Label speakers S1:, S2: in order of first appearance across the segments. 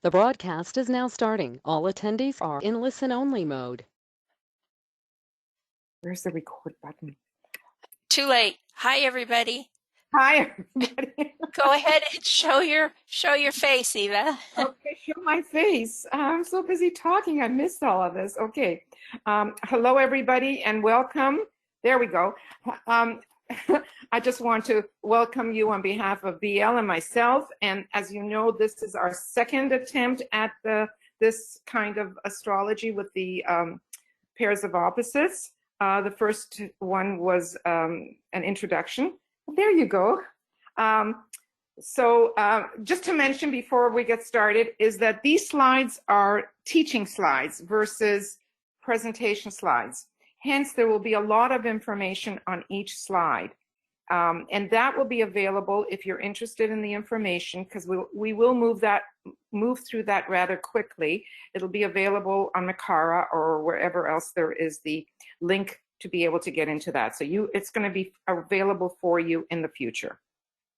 S1: The broadcast is now starting. All attendees are in listen-only mode.
S2: Where's the record button?
S3: Too late. Hi, everybody.
S2: Hi, everybody.
S3: Go ahead and show your face, Eva.
S2: Okay, show my face. I'm so busy talking. I missed all of this. Okay. Hello, everybody, and welcome. There we go. I just want to welcome you on behalf of BL and myself. And as you know, this is our second attempt at this kind of astrology with the pairs of opposites. The first one was an introduction. There you go. Just to mention before we get started is that these slides are teaching slides versus presentation slides. Hence, there will be a lot of information on each slide. And that will be available if you're interested in the information, because we will move through that rather quickly. It'll be available on Makara or wherever else there is the link to be able to get into that. So it's going to be available for you in the future.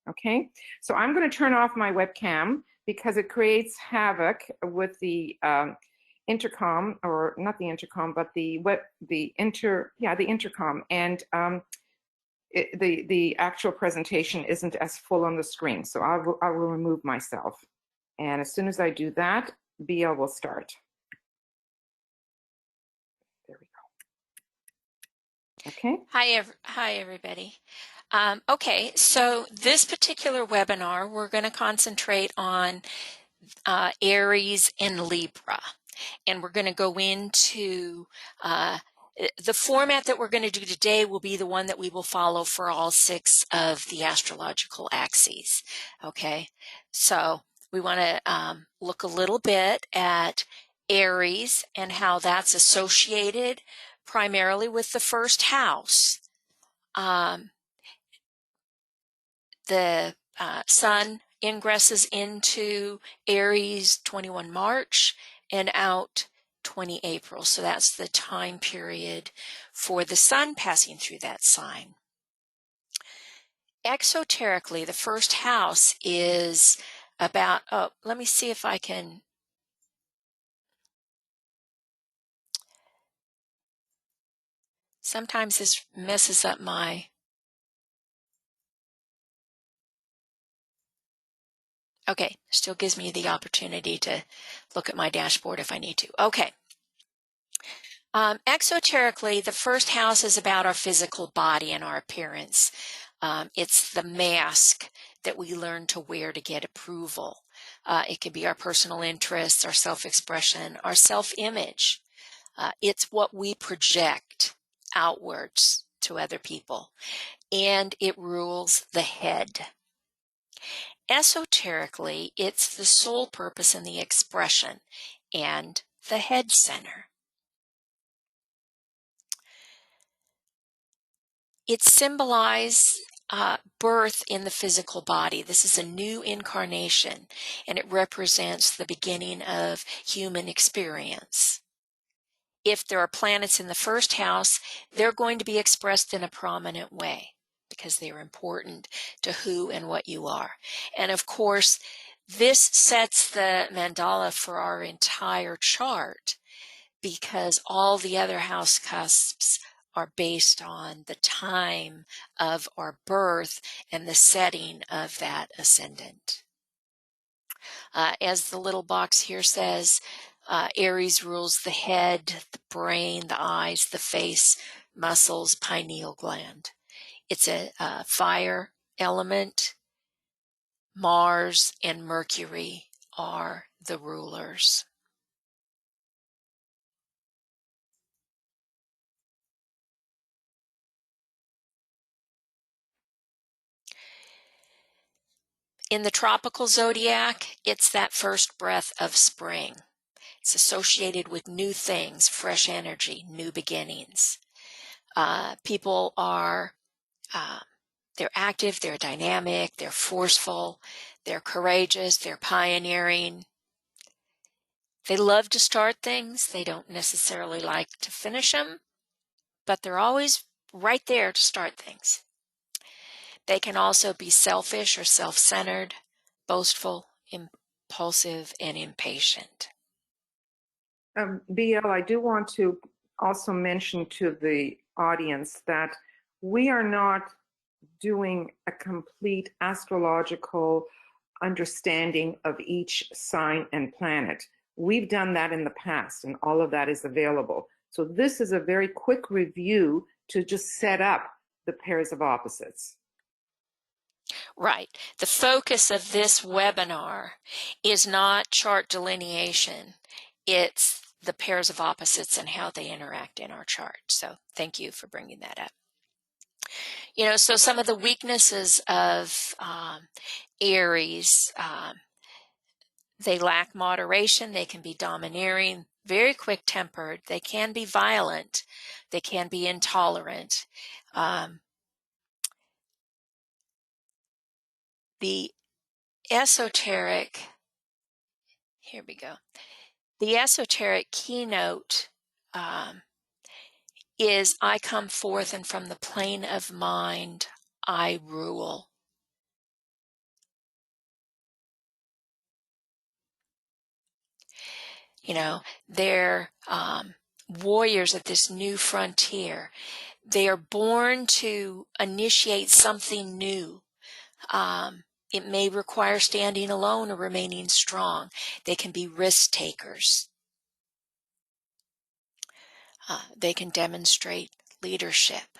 S2: Okay, so I'm going to turn off my webcam because it creates havoc with the intercom, or not the intercom, but the intercom, and the actual presentation isn't as full on the screen. So I will remove myself, and as soon as I do that, BL will start. There we go. Okay.
S3: Hi, everybody. Okay, so this particular webinar, we're going to concentrate on Aries and Libra, and we're going to go into the format that we're going to do today will be the one that we will follow for all 6 of the astrological axes. Okay, so we want to look a little bit at Aries and how that's associated primarily with the first house. The sun ingresses into Aries 21 March and out 20 April. So that's the time period for the sun passing through that sign. Exoterically, the first house is about, let me see if I can. Sometimes this messes up my. Okay, still gives me the opportunity to look at my dashboard if I need to. Okay. Exoterically, the first house is about our physical body and our appearance. It's the mask that we learn to wear to get approval. It can be our personal interests, our self-expression, our self-image. It's what we project outwards to other people, and it rules the head. Esoterically, it's the sole purpose and the expression and the head center. It symbolizes birth in the physical body. This is a new incarnation, and it represents the beginning of human experience. If there are planets in the first house, they're going to be expressed in a prominent way because they're important to who and what you are. And of course, this sets the mandala for our entire chart because all the other house cusps are based on the time of our birth and the setting of that ascendant. As the little box here says, Aries rules the head, the brain, the eyes, the face, muscles, pineal gland. It's a fire element. Mars and Mercury are the rulers. In the tropical zodiac, it's that first breath of spring. It's associated with new things, fresh energy, new beginnings. People are, they're active, they're dynamic, they're forceful, they're courageous, they're pioneering. They love to start things. They don't necessarily like to finish them, but they're always right there to start things. They can also be selfish or self-centered, boastful, impulsive, and impatient.
S2: BL, I do want to also mention to the audience that we are not doing a complete astrological understanding of each sign and planet. We've done that in the past, and all of that is available. So this is a very quick review to just set up the pairs of opposites.
S3: Right. The focus of this webinar is not chart delineation. It's the pairs of opposites and how they interact in our chart. So thank you for bringing that up. You know, so some of the weaknesses of Aries, they lack moderation, they can be domineering, very quick-tempered, they can be violent, they can be intolerant. The esoteric, here we go. The esoteric keynote is I come forth and from the plane of mind I rule. You know, they're warriors of this new frontier. They are born to initiate something new. It may require standing alone or remaining strong. They can be risk takers. They can demonstrate leadership.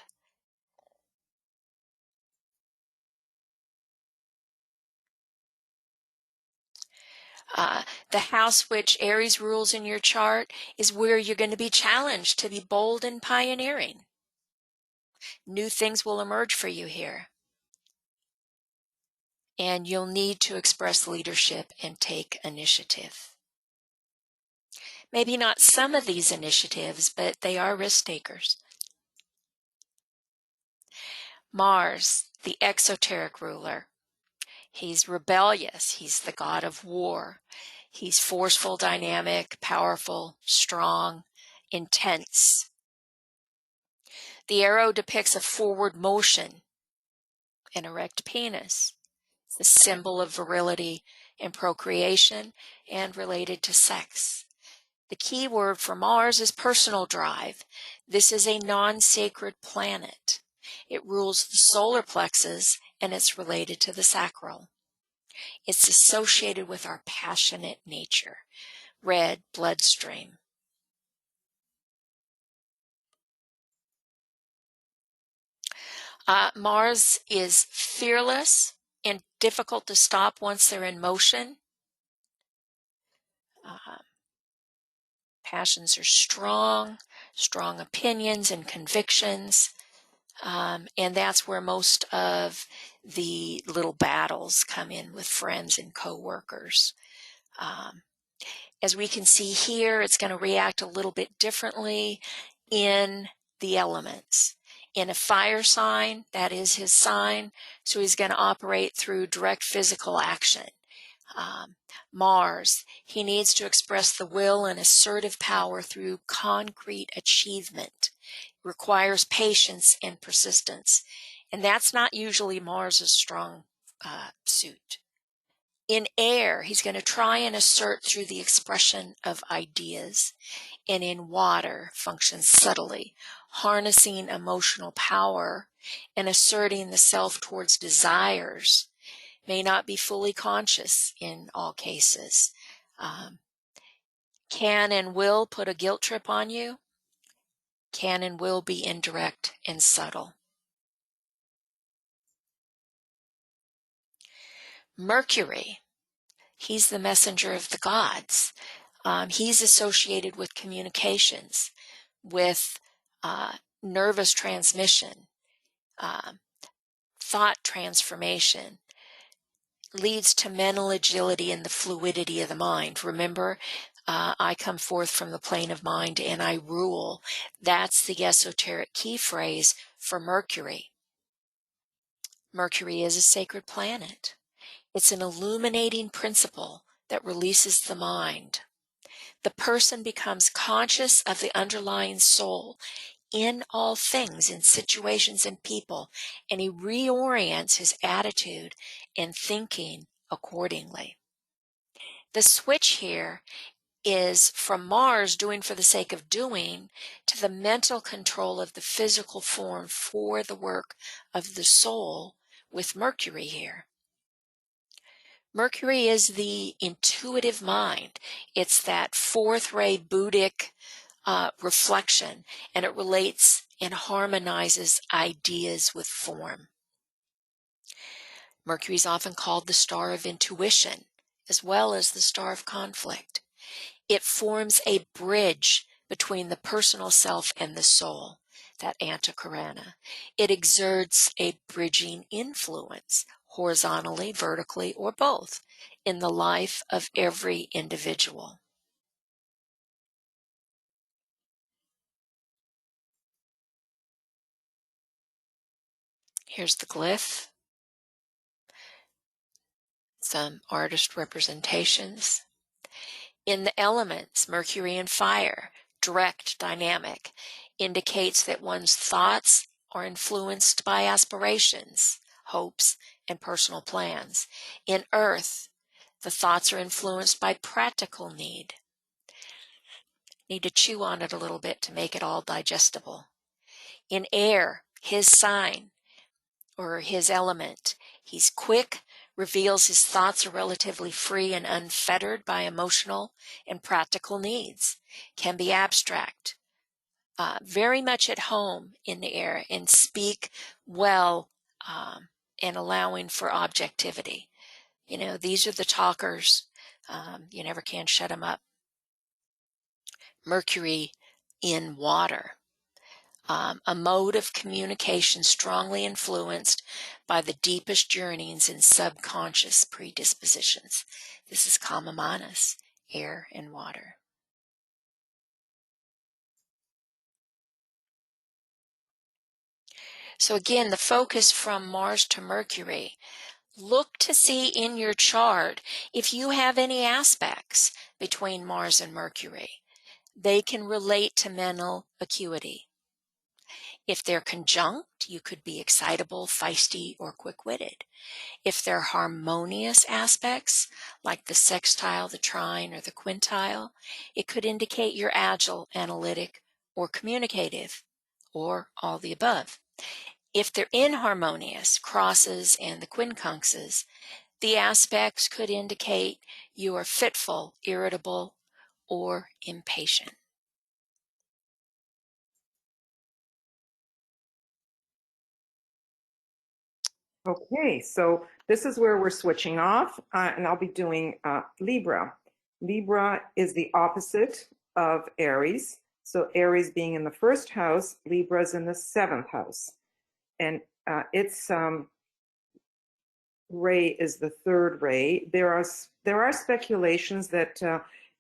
S3: The house which Aries rules in your chart is where you're going to be challenged to be bold and pioneering. New things will emerge for you here. And you'll need to express leadership and take initiative. Maybe not some of these initiatives, but they are risk takers. Mars, the exoteric ruler. He's rebellious. He's the god of war. He's forceful, dynamic, powerful, strong, intense. The arrow depicts a forward motion, an erect penis. It's the symbol of virility and procreation and related to sex. The key word for Mars is personal drive. This is a non-sacred planet. It rules the solar plexus and it's related to the sacral. It's associated with our passionate nature, red bloodstream. Mars is fearless and difficult to stop once they're in motion. Passions are strong opinions and convictions. And that's where most of the little battles come in with friends and coworkers. As we can see here, it's going to react a little bit differently in the elements. In a fire sign, that is his sign, so he's going to operate through direct physical action. Mars, he needs to express the will and assertive power through concrete achievement. Requires patience and persistence, and that's not usually Mars's strong suit. In air, he's going to try and assert through the expression of ideas, and in water, functions subtly, harnessing emotional power and asserting the self towards desires. May not be fully conscious in all cases. Can and will put a guilt trip on you. Can and will be indirect and subtle. Mercury, he's the messenger of the gods. He's associated with communications, with nervous transmission, thought transformation, leads to mental agility and the fluidity of the mind. Remember, I come forth from the plane of mind and I rule. That's the esoteric key phrase for Mercury. Mercury is a sacred planet. It's an illuminating principle that releases the mind. The person becomes conscious of the underlying soul in all things, in situations and people, and he reorients his attitude and thinking accordingly. The switch here is from Mars, doing for the sake of doing, to the mental control of the physical form for the work of the soul, with Mercury here. Mercury is the intuitive mind. It's that fourth ray Buddhic reflection, and it relates and harmonizes ideas with form. Mercury is often called the star of intuition, as well as the star of conflict. It forms a bridge between the personal self and the soul, that antakarana. It exerts a bridging influence, horizontally, vertically, or both, in the life of every individual. Here's the glyph, some artist representations. In the elements, Mercury and fire, direct, dynamic, indicates that one's thoughts are influenced by aspirations, hopes, and personal plans. In earth, the thoughts are influenced by practical need. Need to chew on it a little bit to make it all digestible. In air, his sign, or his element, he's quick, reveals his thoughts are relatively free and unfettered by emotional and practical needs, can be abstract, very much at home in the air, and speak well, and allowing for objectivity. You know, these are the talkers. You never can shut them up. Mercury in water. A mode of communication strongly influenced by the deepest yearnings and subconscious predispositions. This is Kama Manas, air and water. So again, the focus from Mars to Mercury. Look to see in your chart if you have any aspects between Mars and Mercury. They can relate to mental acuity. If they're conjunct, you could be excitable, feisty, or quick-witted. If they're harmonious aspects, like the sextile, the trine, or the quintile, it could indicate you're agile, analytic, or communicative, or all the above. If they're inharmonious, crosses and the quincunxes, the aspects could indicate you are fitful, irritable, or impatient.
S2: Okay, so this is where we're switching off, and I'll be doing Libra. Libra is the opposite of Aries. So Aries being in the first house, Libra is in the seventh house. And its ray is the third ray. There are speculations that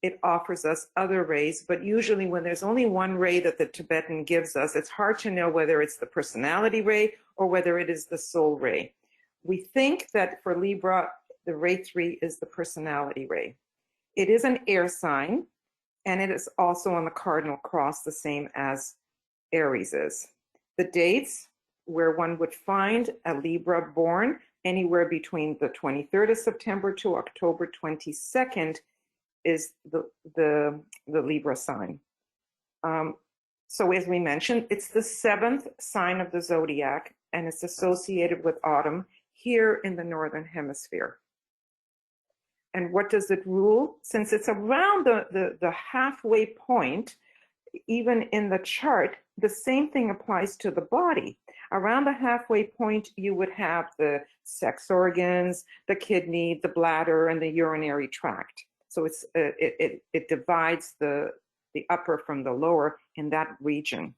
S2: it offers us other rays, but usually when there's only one ray that the Tibetan gives us, it's hard to know whether it's the personality ray or whether it is the soul ray. We think that for Libra, the ray 3 is the personality ray. It is an air sign, and it is also on the cardinal cross, the same as Aries is. The dates where one would find a Libra born anywhere between the 23rd of September to October 22nd is the Libra sign. So as we mentioned, it's the seventh sign of the zodiac, and it's associated with autumn here in the Northern Hemisphere. And what does it rule? Since it's around the halfway point, even in the chart, the same thing applies to the body. Around the halfway point, you would have the sex organs, the kidney, the bladder, and the urinary tract. So it divides the upper from the lower in that region.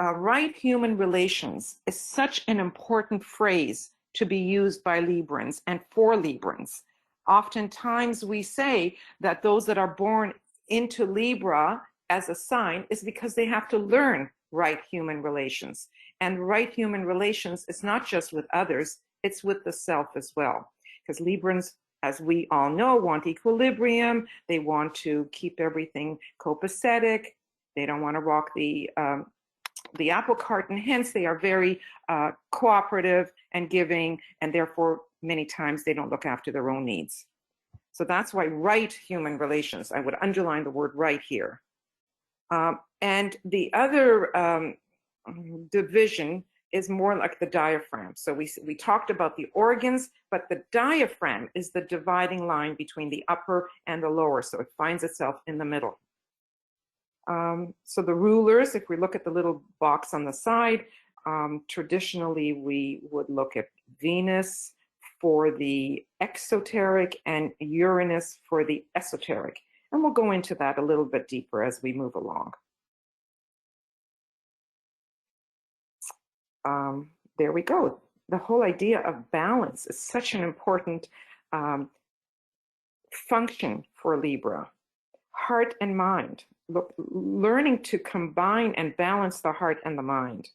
S2: Right human relations is such an important phrase to be used by Librans and for Librans. Oftentimes we say that those that are born into Libra as a sign is because they have to learn right human relations. And right human relations is not just with others, it's with the self as well. Because Librans, as we all know, want equilibrium. They want to keep everything copacetic. They don't want to rock the apple cart, and hence they are very cooperative and giving, and therefore many times they don't look after their own needs. So that's why right human relations, I would underline the word right here. And the other division is more like the diaphragm. So we talked about the organs, but the diaphragm is the dividing line between the upper and the lower. So it finds itself in the middle. So the rulers, if we look at the little box on the side, traditionally we would look at Venus for the exoteric and Uranus for the esoteric. And we'll go into that a little bit deeper as we move along. There we go. The whole idea of balance is such an important function for Libra. Heart and mind. Learning to combine and balance the heart and the mind.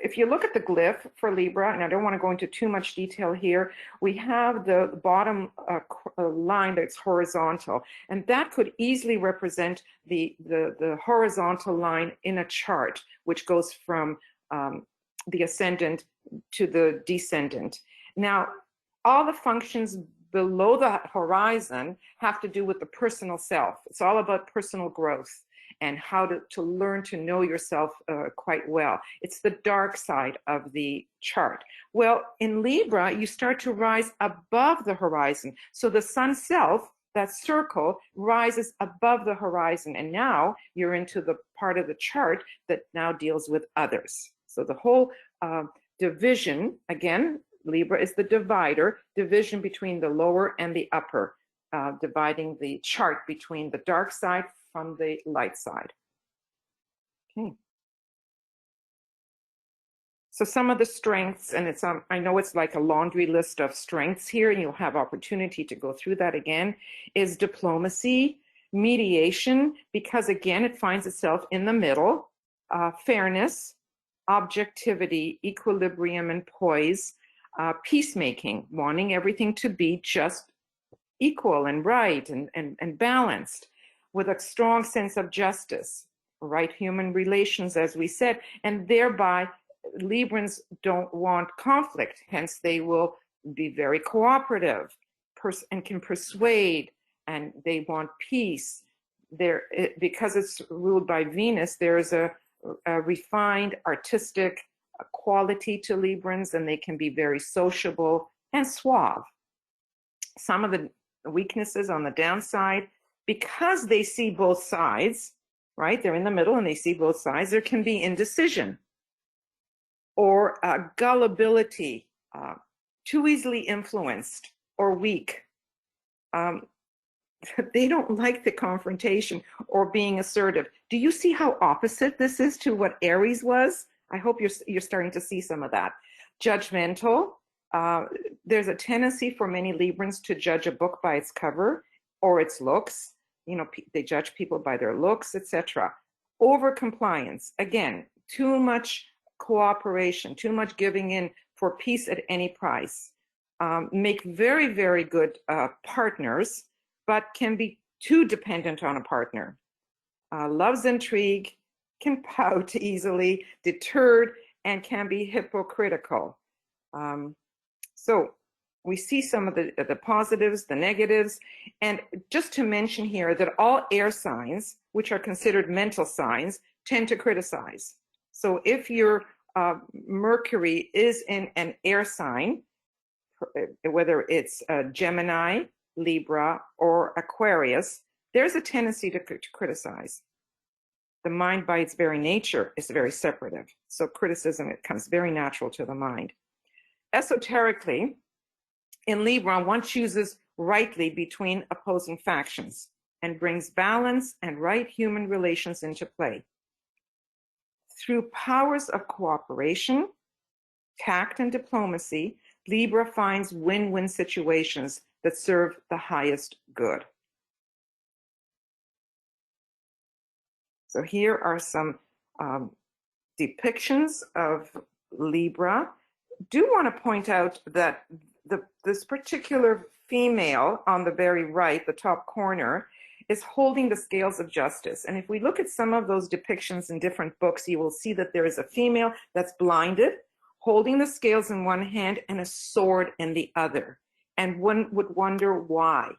S2: If you look at the glyph for Libra, and I don't want to go into too much detail here, we have the bottom line that's horizontal, and that could easily represent the horizontal line in a chart, which goes from the ascendant to the descendant. Now, all the functions below the horizon have to do with the personal self. It's all about personal growth and how to learn to know yourself quite well. It's the dark side of the chart. Well, in Libra, you start to rise above the horizon. So the sun self, that circle, rises above the horizon. And now you're into the part of the chart that now deals with others. So the whole division, again, Libra is the divider, division between the lower and the upper, dividing the chart between the dark side from the light side. Okay. So some of the strengths, and it's I know it's like a laundry list of strengths here, and you'll have opportunity to go through that again, is diplomacy, mediation, because again, it finds itself in the middle, fairness, objectivity, equilibrium and poise, peacemaking, wanting everything to be just equal and right and balanced, with a strong sense of justice, right human relations, as we said, and thereby Librans don't want conflict, hence they will be very cooperative and can persuade, and they want peace. Because it's ruled by Venus, there's a refined artistic quality to Librans, and they can be very sociable and suave. Some of the weaknesses on the downside, because they see both sides, right? They're in the middle and they see both sides, there can be indecision or gullibility, too easily influenced or weak. They don't like the confrontation or being assertive. Do you see how opposite this is to what Aries was? I hope you're starting to see some of that. Judgmental. There's a tendency for many Librans to judge a book by its cover or its looks. You know, they judge people by their looks, etc. Over-compliance. Again, too much cooperation, too much giving in for peace at any price. Make very, very good partners, but can be too dependent on a partner. Loves intrigue, can pout easily, deterred, and can be hypocritical. So we see some of the positives, the negatives, and just to mention here that all air signs, which are considered mental signs, tend to criticize. So if your Mercury is in an air sign, whether it's Gemini, Libra, or Aquarius, there's a tendency to criticize. The mind by its very nature is very separative. So criticism, it comes very natural to the mind. Esoterically, in Libra, one chooses rightly between opposing factions and brings balance and right human relations into play. Through powers of cooperation, tact, and diplomacy, Libra finds win-win situations that serve the highest good. So here are some depictions of Libra. Do want to point out that this particular female on the very right, the top corner, is holding the scales of justice. And if we look at some of those depictions in different books, you will see that there is a female that's blinded, holding the scales in one hand and a sword in the other. And one would wonder why.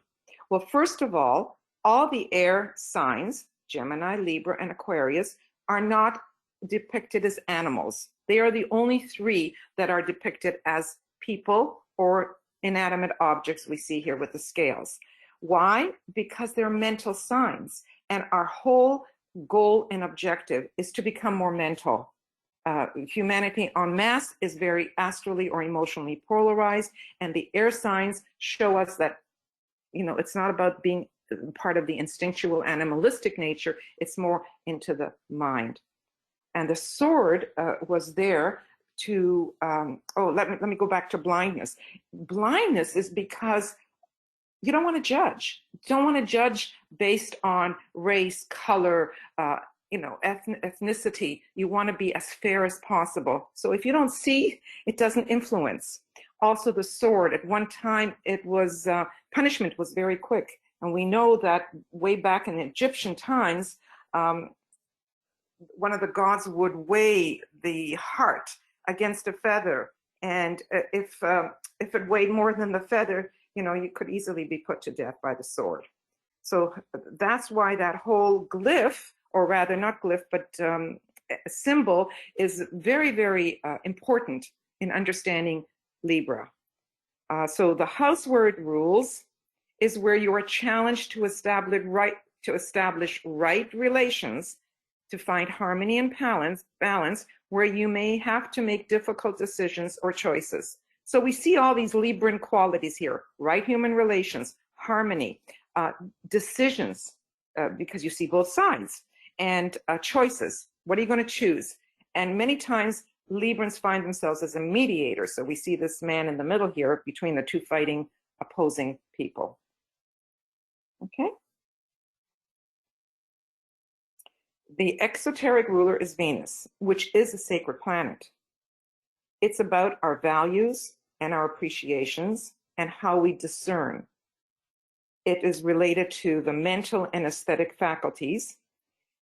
S2: Well, first of all the air signs, Gemini, Libra, and Aquarius, are not depicted as animals. They are the only three that are depicted as people or inanimate objects we see here with the scales. Why? Because they're mental signs, and our whole goal and objective is to become more mental. Humanity en masse is very astrally or emotionally polarized, and the air signs show us that, it's not about being part of the instinctual animalistic nature, it's more into the mind. And the sword was there to, let me go back to blindness. Blindness is because you don't want to judge. You don't want to judge based on race, color, ethnicity. You want to be as fair as possible. So if you don't see, it doesn't influence. Also, the sword, at one time, it was, punishment was very quick. And we know that way back in Egyptian times, one of the gods would weigh the heart against a feather. And if it weighed more than the feather, you could easily be put to death by the sword. So that's why that whole glyph, or rather not glyph, but symbol, is very, very important in understanding Libra. So the house word rules is where you are challenged to establish right relations, to find harmony and balance where you may have to make difficult decisions or choices. So we see all these Libran qualities here: right human relations, harmony, decisions, because you see both sides, and choices. What are you going to choose? And many times Librans find themselves as a mediator. So we see this man in the middle here between the two fighting, opposing people. Okay. The exoteric ruler is Venus, which is a sacred planet. It's about our values and our appreciations and how we discern. It is related to the mental and aesthetic faculties.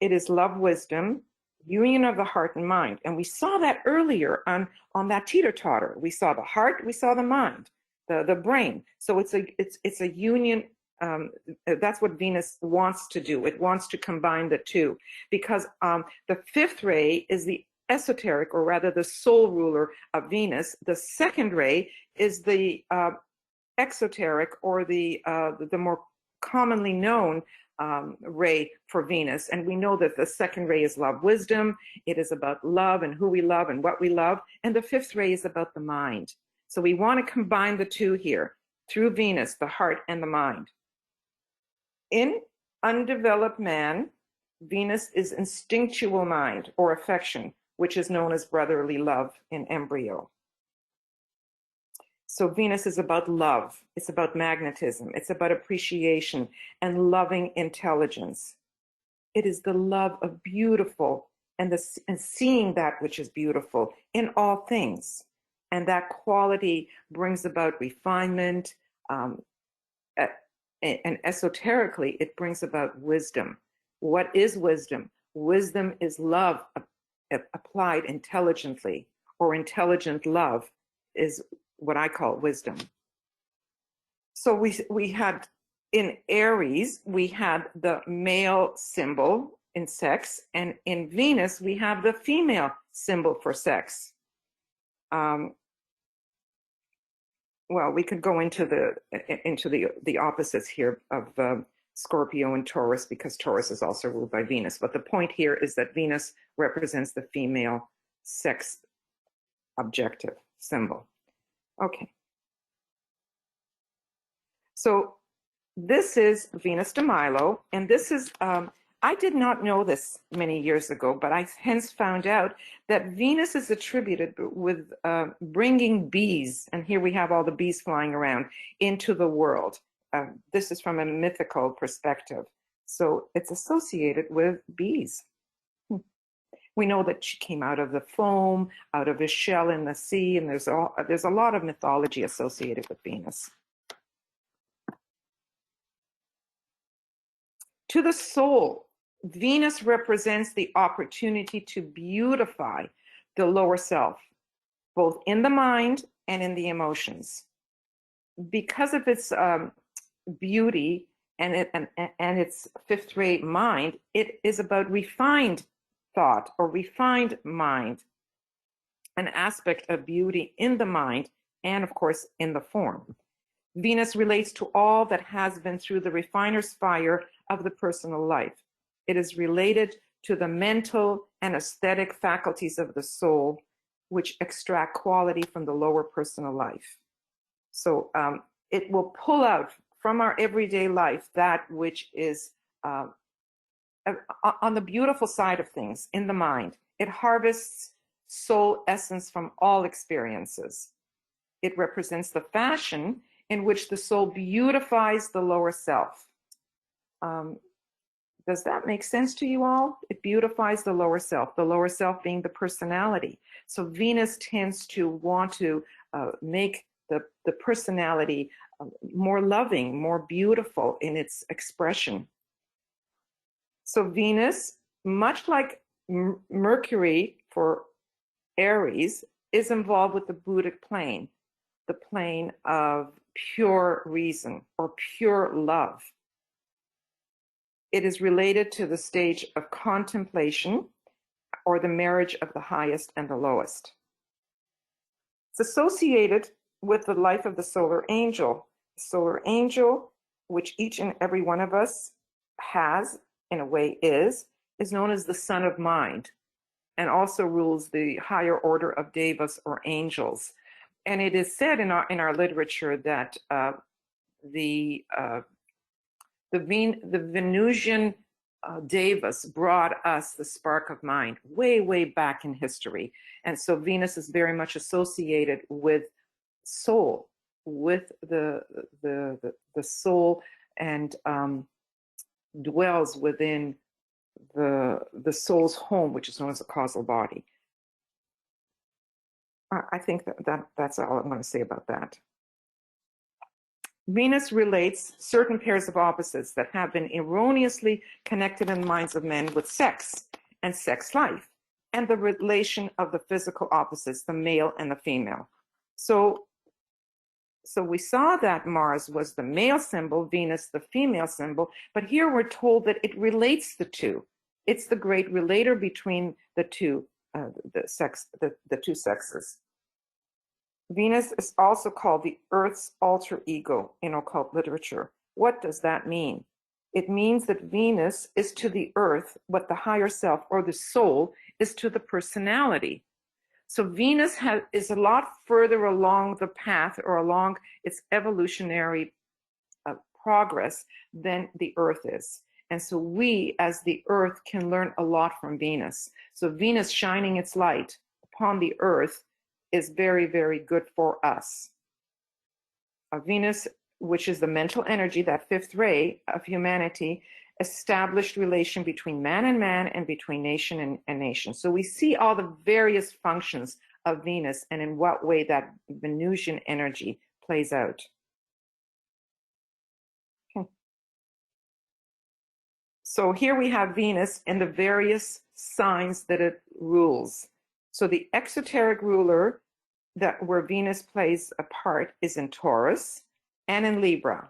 S2: It is love, wisdom, union of the heart and mind. And we saw that earlier on that teeter-totter. We saw the heart, we saw the mind, the brain. So it's a union. That's what Venus wants to do. It wants to combine the two, because the fifth ray is the esoteric, or rather the soul ruler of Venus. The second ray is the exoteric, or the more commonly known ray for Venus. And we know that the second ray is love, wisdom. It is about love and who we love and what we love. And the fifth ray is about the mind. So we want to combine the two here through Venus, the heart and the mind. In undeveloped man, Venus is instinctual mind or affection, which is known as brotherly love in embryo. So Venus is about love. It's about magnetism. It's about appreciation and loving intelligence. It is the love of beautiful and seeing that which is beautiful in all things. And that quality brings about refinement, and esoterically, it brings about wisdom. What is wisdom? Wisdom is love applied intelligently, or intelligent love is what I call wisdom. So we had in Aries, we had the male symbol in sex, and in Venus, we have the female symbol for sex. Well, we could go into the opposites here of Scorpio and Taurus, because Taurus is also ruled by Venus. But the point here is that Venus represents the female sex objective symbol. Okay. So this is Venus de Milo, and this is, I did not know this many years ago, but I hence found out that Venus is attributed with bringing bees, and here we have all the bees flying around, into the world. This is from a mythical perspective. So it's associated with bees. We know that she came out of the foam, out of a shell in the sea, and there's a lot of mythology associated with Venus. To the soul, Venus represents the opportunity to beautify the lower self, both in the mind and in the emotions. Because of its beauty and its fifth ray mind, it is about refined thought or refined mind, an aspect of beauty in the mind and, of course, in the form. Venus relates to all that has been through the refiner's fire of the personal life. It is related to the mental and aesthetic faculties of the soul, which extract quality from the lower personal life. So it will pull out from our everyday life that which is on the beautiful side of things in the mind. It harvests soul essence from all experiences. It represents the fashion in which the soul beautifies the lower self. Does that make sense to you all? It beautifies the lower self being the personality. So Venus tends to want to make the personality more loving, more beautiful in its expression. So Venus, much like Mercury for Aries, is involved with the Buddhic plane, the plane of pure reason or pure love. It is related to the stage of contemplation or the marriage of the highest and the lowest. It's associated with the life of the solar angel. The solar angel, which each and every one of us has, in a way is known as the son of mind, and also rules the higher order of devas or angels. And it is said in our literature that the Venusian devas brought us the spark of mind way back in history. And so Venus is very much associated with soul, with the soul, and dwells within the soul's home, which is known as the causal body. I think that's all I'm going to say about that. Venus relates certain pairs of opposites that have been erroneously connected in the minds of men with sex and sex life, and the relation of the physical opposites, the male and the female. So we saw that Mars was the male symbol, Venus the female symbol, but here we're told that it relates the two. It's the great relator between the two, the two sexes. Venus is also called the Earth's alter ego in occult literature. What does that mean? It means that Venus is to the Earth what the higher self or the soul is to the personality. So Venus is a lot further along the path or along its evolutionary progress than the Earth is. And so we, as the Earth, can learn a lot from Venus. So Venus shining its light upon the Earth is very good for us. Venus, which is the mental energy, that fifth ray of humanity, established relation between man and between nation and nation. So we see all the various functions of Venus and in what way that Venusian energy plays out. Okay. So here we have Venus in the various signs that it rules. So the exoteric ruler where Venus plays a part is in Taurus and in Libra.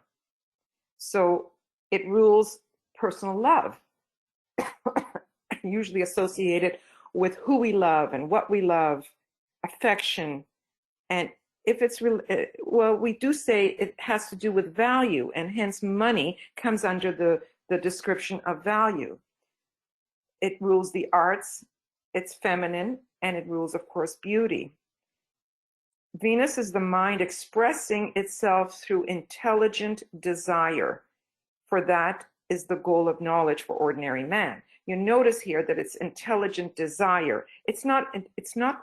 S2: So it rules personal love, usually associated with who we love and what we love, affection. And if it's well, we do say it has to do with value, and hence money comes under the description of value. It rules the arts, it's feminine, and it rules, of course, beauty. Venus is the mind expressing itself through intelligent desire. For that is the goal of knowledge for ordinary man. You notice here that it's intelligent desire. It's not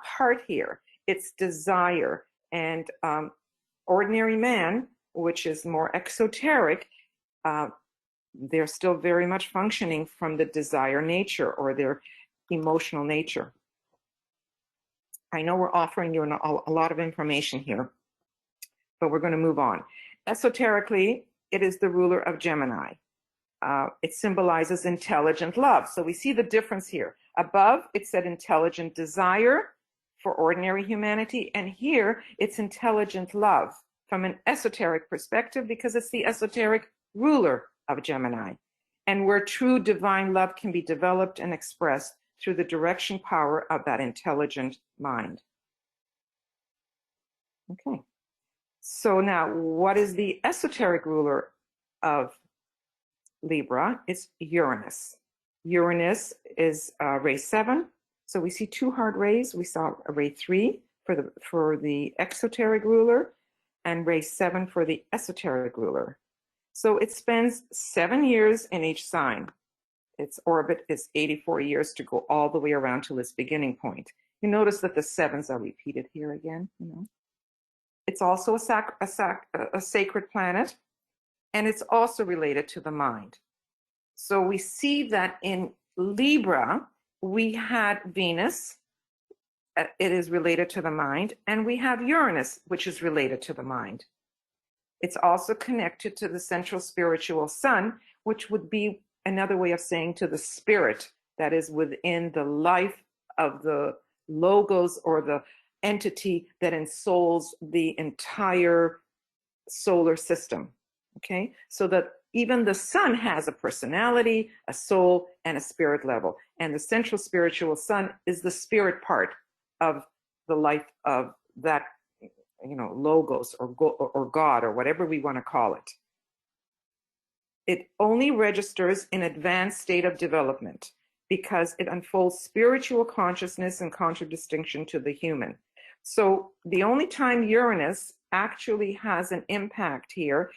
S2: heart here, it's desire. And ordinary man, which is more exoteric, they're still very much functioning from the desire nature or their emotional nature. I know we're offering you a lot of information here, but we're going to move on. Esoterically, it is the ruler of Gemini. It symbolizes intelligent love. So we see the difference here. Above, it said intelligent desire. for ordinary humanity. And here it's intelligent love from an esoteric perspective, because it's the esoteric ruler of Gemini, and where true divine love can be developed and expressed through the direction power of that intelligent mind. Okay. So now, what is the esoteric ruler of Libra? It's Uranus. Uranus is ray 7. So we see 2 hard rays. We saw ray 3 for the exoteric ruler, and ray 7 for the esoteric ruler. So it spends 7 years in each sign. Its orbit is 84 years to go all the way around to its beginning point. You notice that the 7s are repeated here again. It's also a sacred planet, and it's also related to the mind. So we see that in Libra, we had Venus, it is related to the mind, and we have Uranus, which is related to the mind. It's also connected to the central spiritual sun, which would be another way of saying to the spirit that is within the life of the logos, or the entity that ensouls the entire solar system. Okay, so that even the sun has a personality, a soul, and a spirit level. And the central spiritual sun is the spirit part of the life of that, logos or God, or whatever we want to call it. It only registers in advanced state of development because it unfolds spiritual consciousness and contradistinction to the human. So the only time Uranus actually has an impact here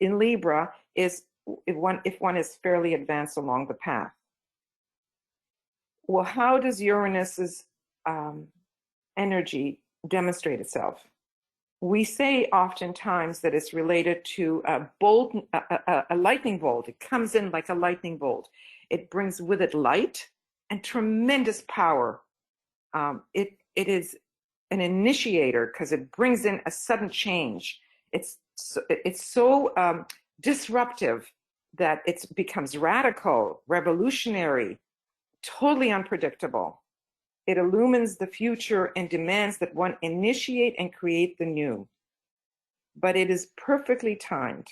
S2: in Libra is if one is fairly advanced along the path. Well, how does Uranus's energy demonstrate itself? We say oftentimes that it's related to a lightning bolt. It comes in like a lightning bolt. It brings with it light and tremendous power. It is an initiator because it brings in a sudden change. It's so disruptive that it becomes radical, revolutionary, totally unpredictable. It illumines the future and demands that one initiate and create the new. But it is perfectly timed.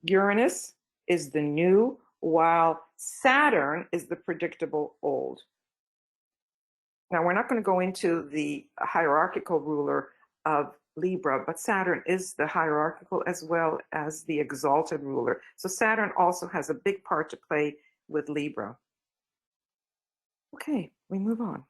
S2: Uranus is the new, while Saturn is the predictable old. Now, we're not going to go into the hierarchical ruler of Libra, but Saturn is the hierarchical as well as the exalted ruler. So Saturn also has a big part to play with Libra. Okay, we move on.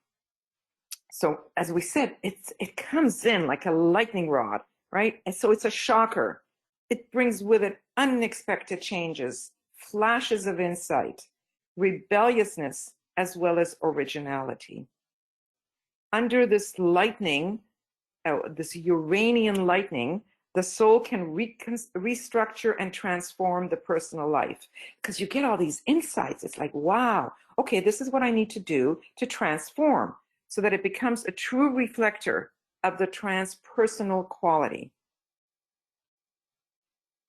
S2: So as we said, it comes in like a lightning rod, right? And so it's a shocker. It brings with it unexpected changes, flashes of insight, rebelliousness, as well as originality. Under this lightning, this Uranian lightning, the soul can restructure and transform the personal life, because you get all these insights. It's like, wow, okay, this is what I need to do to transform, so that it becomes a true reflector of the transpersonal quality.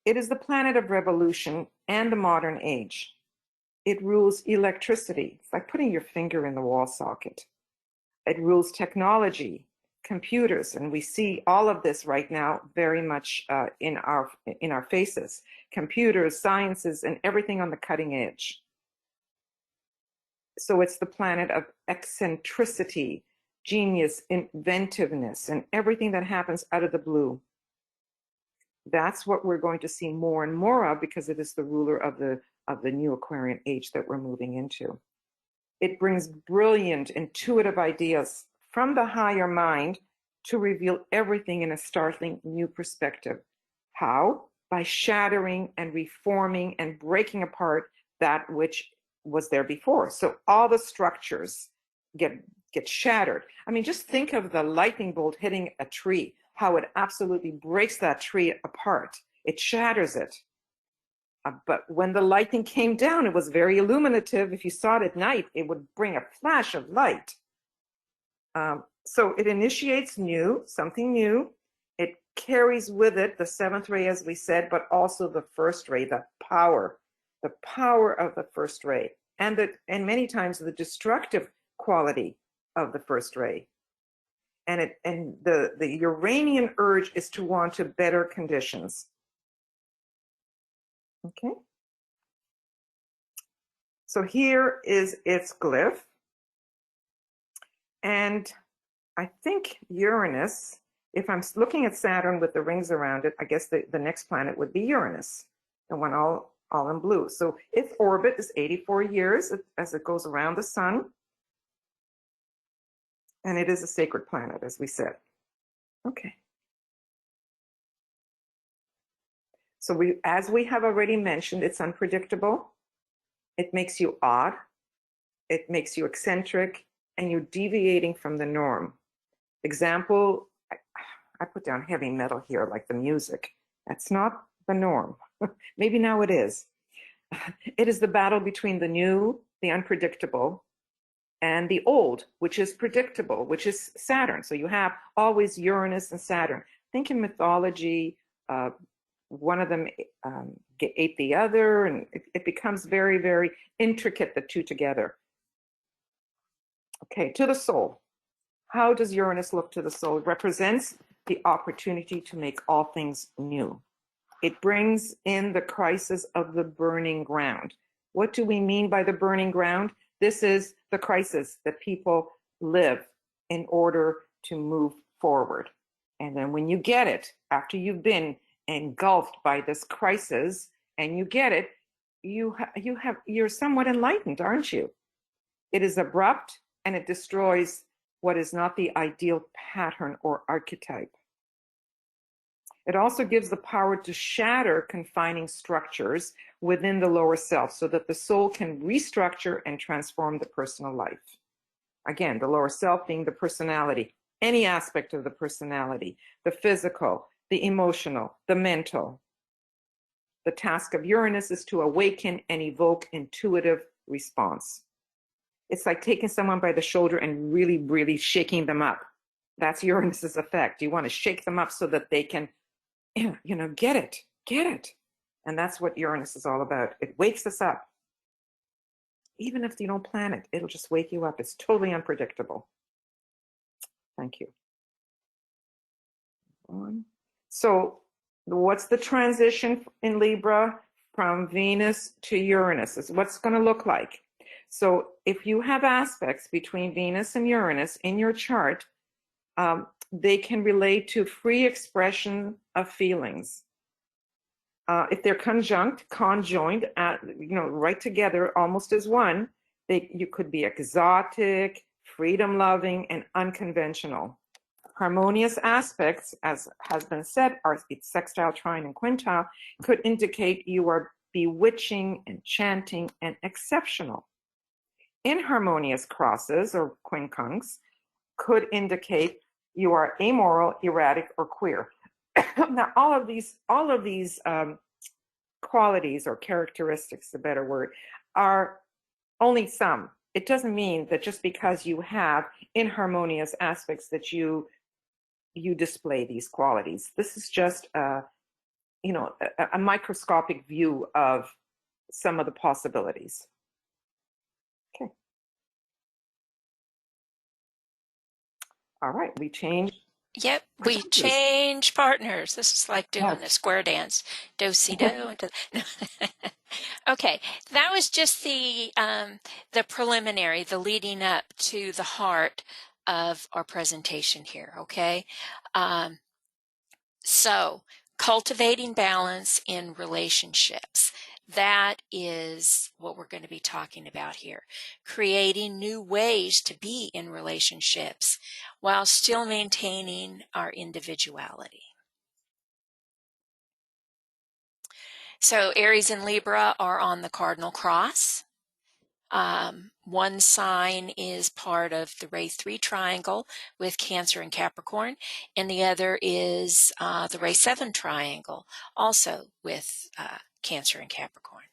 S2: It is the planet of revolution and the modern age. It rules electricity. It's like putting your finger in the wall socket. It rules technology, computers, and we see all of this right now very much in our faces. Computers, sciences, and everything on the cutting edge. So it's the planet of eccentricity, genius, inventiveness, and everything that happens out of the blue. That's what we're going to see more and more of, because it is the ruler of the new Aquarian age that we're moving into. It brings brilliant, intuitive ideas from the higher mind to reveal everything in a startling new perspective. How? By shattering and reforming and breaking apart that which was there before. So all the structures get shattered. I mean, just think of the lightning bolt hitting a tree, how it absolutely breaks that tree apart. It shatters it. But when the lightning came down, it was very illuminative. If you saw it at night, it would bring a flash of light. So it initiates something new. It carries with it the 7th ray, as we said, but also the 1st ray, the power of the 1st ray, and many times the destructive quality of the 1st ray. And the Uranian urge is to want to better conditions. Okay. So here is its glyph. And I think Uranus, if I'm looking at Saturn with the rings around it, I guess the next planet would be Uranus, the one all in blue. So its orbit is 84 years as it goes around the sun. And it is a sacred planet, as we said. Okay. So as we have already mentioned, it's unpredictable. It makes you odd. It makes you eccentric, and you're deviating from the norm. Example, I put down heavy metal here, like the music. That's not the norm. Maybe now it is. It is the battle between the new, the unpredictable, and the old, which is predictable, which is Saturn. So you have always Uranus and Saturn. Think in mythology, one of them ate the other, and it becomes very, very intricate, the two together. Okay, to the soul. How does Uranus look to the soul? It represents the opportunity to make all things new. It brings in the crisis of the burning ground. What do we mean by the burning ground? This is the crisis that people live in order to move forward. And then when you get it, after you've been engulfed by this crisis and you get it, you're somewhat enlightened, aren't you? It is abrupt and it destroys what is not the ideal pattern or archetype. It also gives the power to shatter confining structures within the lower self so that the soul can restructure and transform the personal life. Again, the lower self being the personality, any aspect of the personality, the physical, the emotional, the mental. The task of Uranus is to awaken and evoke intuitive response. It's like taking someone by the shoulder and really, really shaking them up. That's Uranus's effect. You want to shake them up so that they can, get it. And that's what Uranus is all about. It wakes us up. Even if you don't plan it, it'll just wake you up. It's totally unpredictable. Thank you. So what's the transition in Libra from Venus to Uranus? What's going to look like? So if you have aspects between Venus and Uranus in your chart, they can relate to free expression of feelings. If they're conjoined, right together, almost as one, you could be exotic, freedom-loving, and unconventional. Harmonious aspects, as has been said, are sextile, trine, and quintile, could indicate you are bewitching, enchanting, and exceptional. Inharmonious crosses or quincunx could indicate you are amoral, erratic, or queer. Now, all of these qualities or characteristics, a better word, are only some. It doesn't mean that just because you have inharmonious aspects that you display these qualities. This is just a microscopic view of some of the possibilities. Okay. All right, we change.
S3: Yep, we change partners. This is like doing the square dance. Do-si-do. Okay, that was just the preliminary, the leading up to the heart of our presentation here, okay? So, cultivating balance in relationships. That is what we're going to be talking about here. Creating new ways to be in relationships while still maintaining our individuality. So Aries and Libra are on the cardinal cross. One sign is part of the Ray 3 triangle with Cancer and Capricorn, and the other is the Ray 7 triangle, also with Cancer and Capricorn.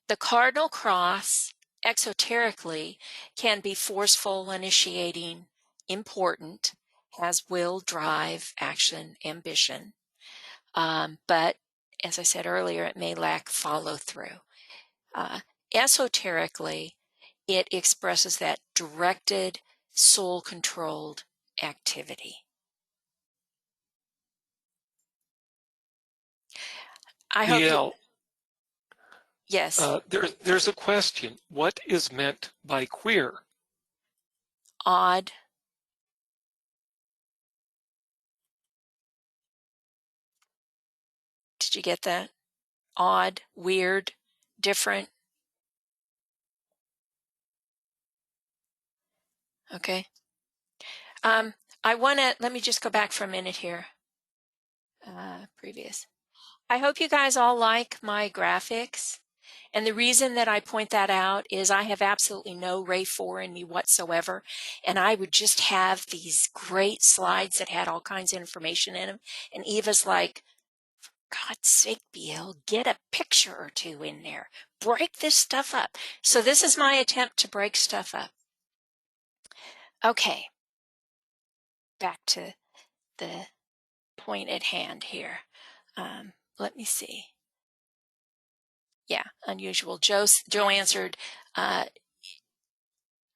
S3: The cardinal cross, exoterically, can be forceful, initiating, important, has will, drive, action, ambition. But as I said earlier, it may lack follow-through. Esoterically, it expresses that directed, soul-controlled activity. I hope you, yes.
S4: There's a question. What is meant by queer?
S3: Odd. Did you get that? Odd, weird, different. Okay. Let me just go back for a minute here. Previous. I hope you guys all like my graphics. And the reason that I point that out is I have absolutely no Ray 4 in me whatsoever. And I would just have these great slides that had all kinds of information in them. And Eva's like, for God's sake, BL, get a picture or two in there. Break this stuff up. So this is my attempt to break stuff up. Okay. Back to the point at hand here. Let me see. Yeah, unusual. Joe answered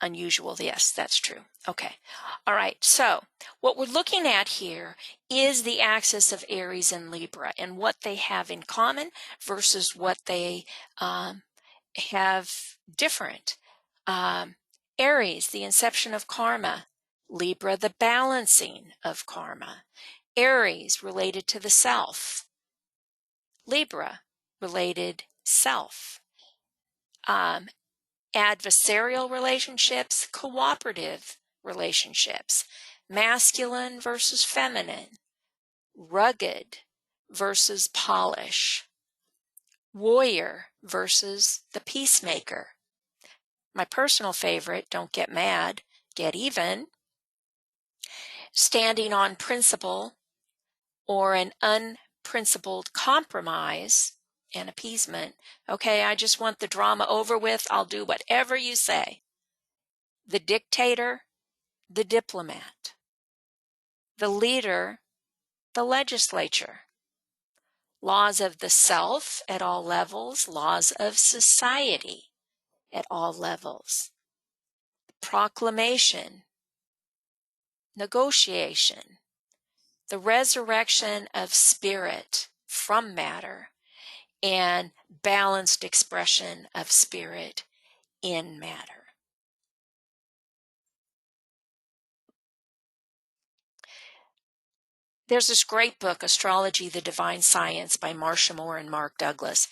S3: unusual. Yes, that's true. Okay. All right. So what we're looking at here is the axis of Aries and Libra and what they have in common versus what they have different. Aries, the inception of karma. Libra, the balancing of karma. Aries, related to the self. Libra, related self. Adversarial relationships, cooperative relationships, masculine versus feminine, rugged versus polish, warrior versus the peacemaker. My personal favorite, don't get mad, get even, standing on principle or an unprincipled compromise and appeasement. Okay, I just want the drama over with. I'll do whatever you say. The dictator, the diplomat. The leader, the legislature. Laws of the self at all levels, laws of society at all levels. Proclamation, negotiation, the resurrection of spirit from matter, and balanced expression of spirit in matter. There's this great book, Astrology, the Divine Science by Marcia Moore and Mark Douglas.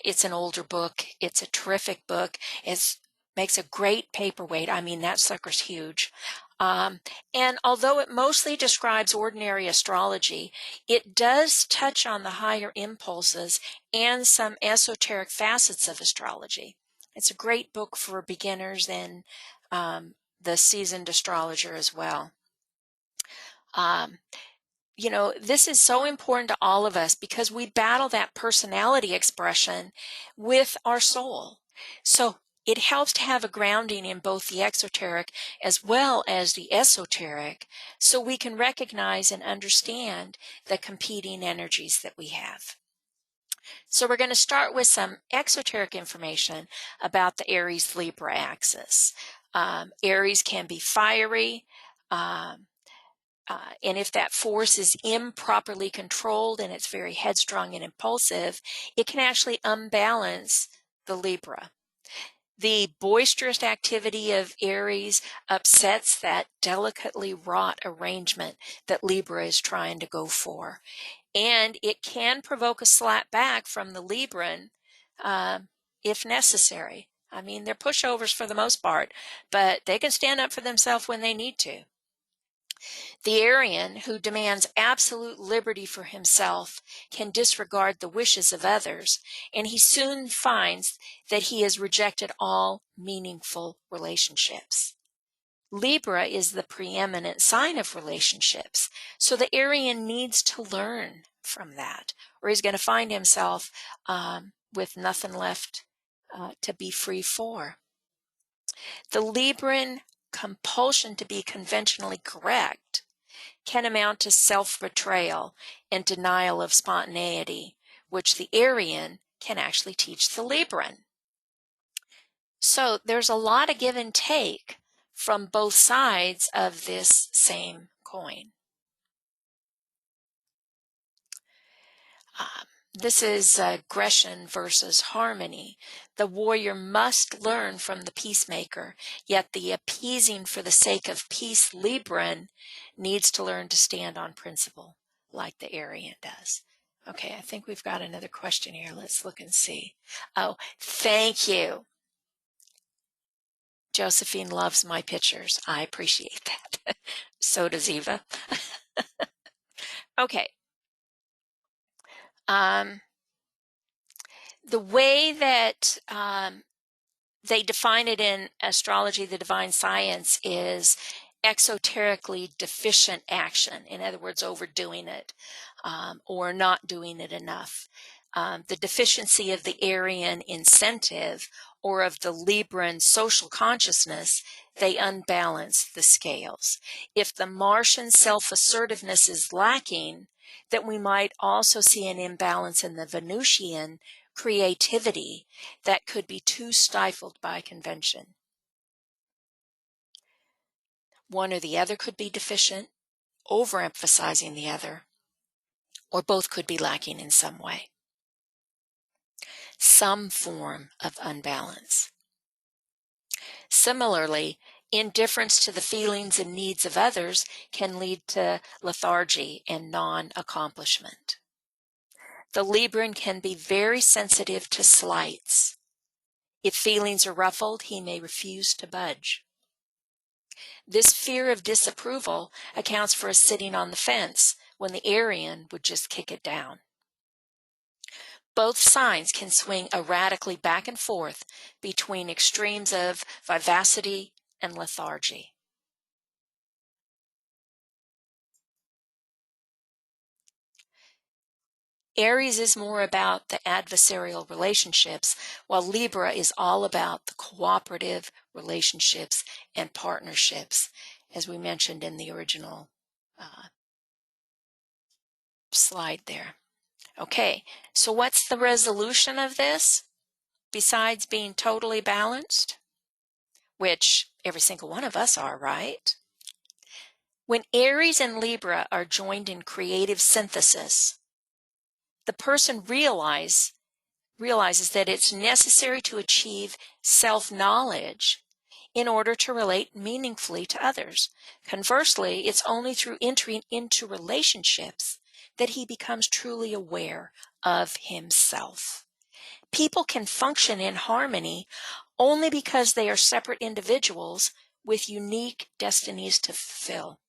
S3: It's an older book. It's a terrific book. It makes a great paperweight. I mean, that sucker's huge. And although it mostly describes ordinary astrology, it does touch on the higher impulses and some esoteric facets of astrology. It's a great book for beginners and the seasoned astrologer as well. You know, this is so important to all of us because we battle that personality expression with our soul. So it helps to have a grounding in both the exoteric as well as the esoteric so we can recognize and understand the competing energies that we have. So we're going to start with some exoteric information about the Aries-Libra axis. Aries can be fiery. And if that force is improperly controlled and it's very headstrong and impulsive, it can actually unbalance the Libra. The boisterous activity of Aries upsets that delicately wrought arrangement that Libra is trying to go for. And it can provoke a slap back from the Libran if necessary. I mean, they're pushovers for the most part, but they can stand up for themselves when they need to. The Arian, who demands absolute liberty for himself, can disregard the wishes of others, and he soon finds that he has rejected all meaningful relationships. Libra is the preeminent sign of relationships, so the Arian needs to learn from that, or he's going to find himself with nothing left to be free for. The Libran compulsion to be conventionally correct can amount to self-betrayal and denial of spontaneity, which the Arian can actually teach the Libran. So there's a lot of give and take from both sides of this same coin. This is aggression versus harmony. The warrior must learn from the peacemaker, yet the appeasing for the sake of peace Libran needs to learn to stand on principle, like the Aryan does. Okay, I think we've got another question here. Let's look and see. Oh, thank you. Josephine loves my pictures. I appreciate that. So does Eva. Okay. The way that they define it in astrology, the divine science, is exoterically deficient action. In other words, overdoing it or not doing it enough. The deficiency of the Aryan incentive or of the Libran social consciousness, they unbalance the scales. If the Martian self-assertiveness is lacking, then we might also see an imbalance in the Venusian creativity that could be too stifled by convention. One or the other could be deficient, overemphasizing the other, or both could be lacking in some way. Some form of unbalance. Similarly, indifference to the feelings and needs of others can lead to lethargy and non-accomplishment. The Libran can be very sensitive to slights. If feelings are ruffled, he may refuse to budge. This fear of disapproval accounts for us sitting on the fence when the Aryan would just kick it down. Both signs can swing erratically back and forth between extremes of vivacity and lethargy. Aries is more about the adversarial relationships, while Libra is all about the cooperative relationships and partnerships, as we mentioned in the original slide there. Okay, so what's the resolution of this besides being totally balanced? Which every single one of us are, right? When Aries and Libra are joined in creative synthesis, the person realizes that it's necessary to achieve self-knowledge in order to relate meaningfully to others. Conversely, it's only through entering into relationships that he becomes truly aware of himself. People can function in harmony only because they are separate individuals with unique destinies to fulfill.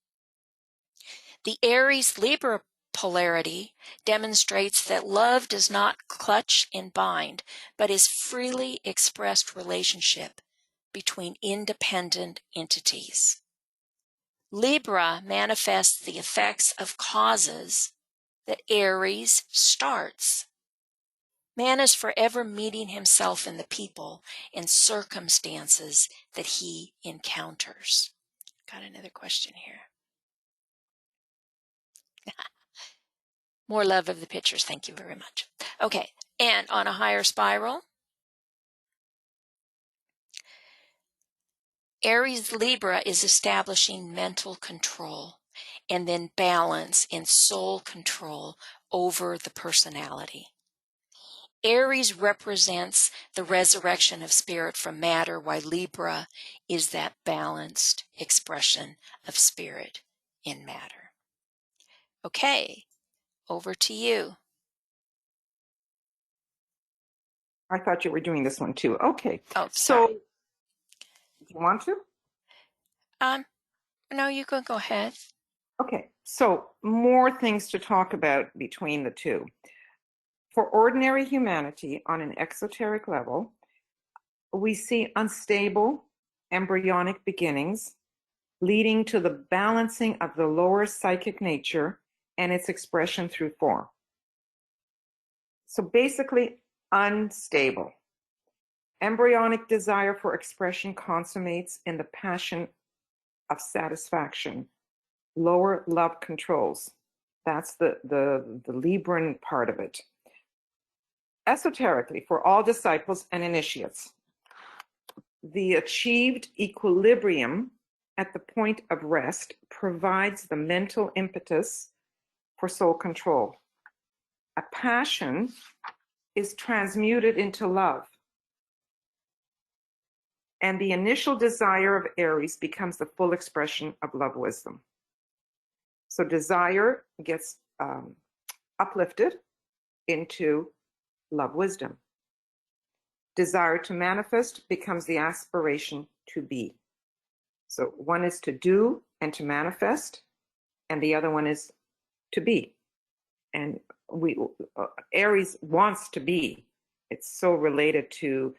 S3: The Aries-Libra polarity demonstrates that love does not clutch and bind, but is freely expressed relationship between independent entities. Libra manifests the effects of causes that Aries starts. Man is forever meeting himself in the people and circumstances that he encounters. Got another question here. More love of the pictures. Thank you very much. Okay, and on a higher spiral, Aries-Libra is establishing mental control and then balance and soul control over the personality. Aries represents the resurrection of spirit from matter, while Libra is that balanced expression of spirit in matter. Okay, over to you.
S2: I thought you were doing this one too. Okay.
S3: Oh, sorry.
S2: So, you want to?
S3: No, you can go ahead.
S2: Okay. So, more things to talk about between the two. For ordinary humanity on an exoteric level, we see unstable embryonic beginnings leading to the balancing of the lower psychic nature and its expression through form. So basically, unstable. Embryonic desire for expression consummates in the passion of satisfaction. Lower love controls. That's the Libran part of it. Esoterically, for all disciples and initiates, the achieved equilibrium at the point of rest provides the mental impetus for soul control. A passion is transmuted into love, and the initial desire of Aries becomes the full expression of love wisdom. So desire gets uplifted into love wisdom. Desire to manifest becomes the aspiration to be. So one is to do and to manifest, and the other one is to be. And Aries wants to be. It's so related to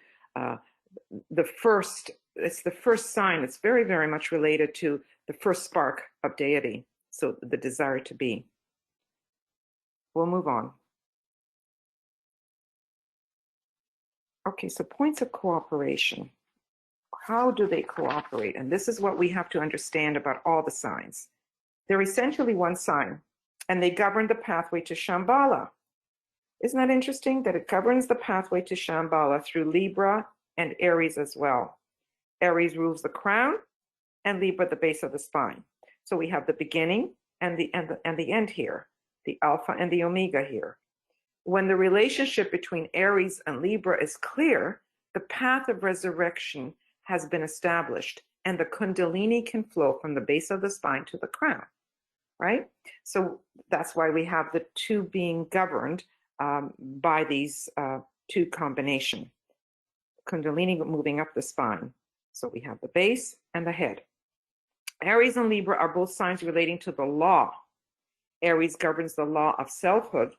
S2: it's the first sign. It's very, very much related to the first spark of deity. So the desire to be. We'll move on. Okay, so points of cooperation. How do they cooperate? And this is what we have to understand about all the signs. They're essentially one sign, and they govern the pathway to Shambhala. Isn't that interesting that it governs the pathway to Shambhala through Libra and Aries as well? Aries rules the crown and Libra the base of the spine. So we have the beginning and the end here, the alpha and the omega here. When the relationship between Aries and Libra is clear, the path of resurrection has been established, and the Kundalini can flow from the base of the spine to the crown, right? So that's why we have the two being governed by these two combination. Kundalini moving up the spine. So we have the base and the head. Aries and Libra are both signs relating to the law. Aries governs the law of selfhood,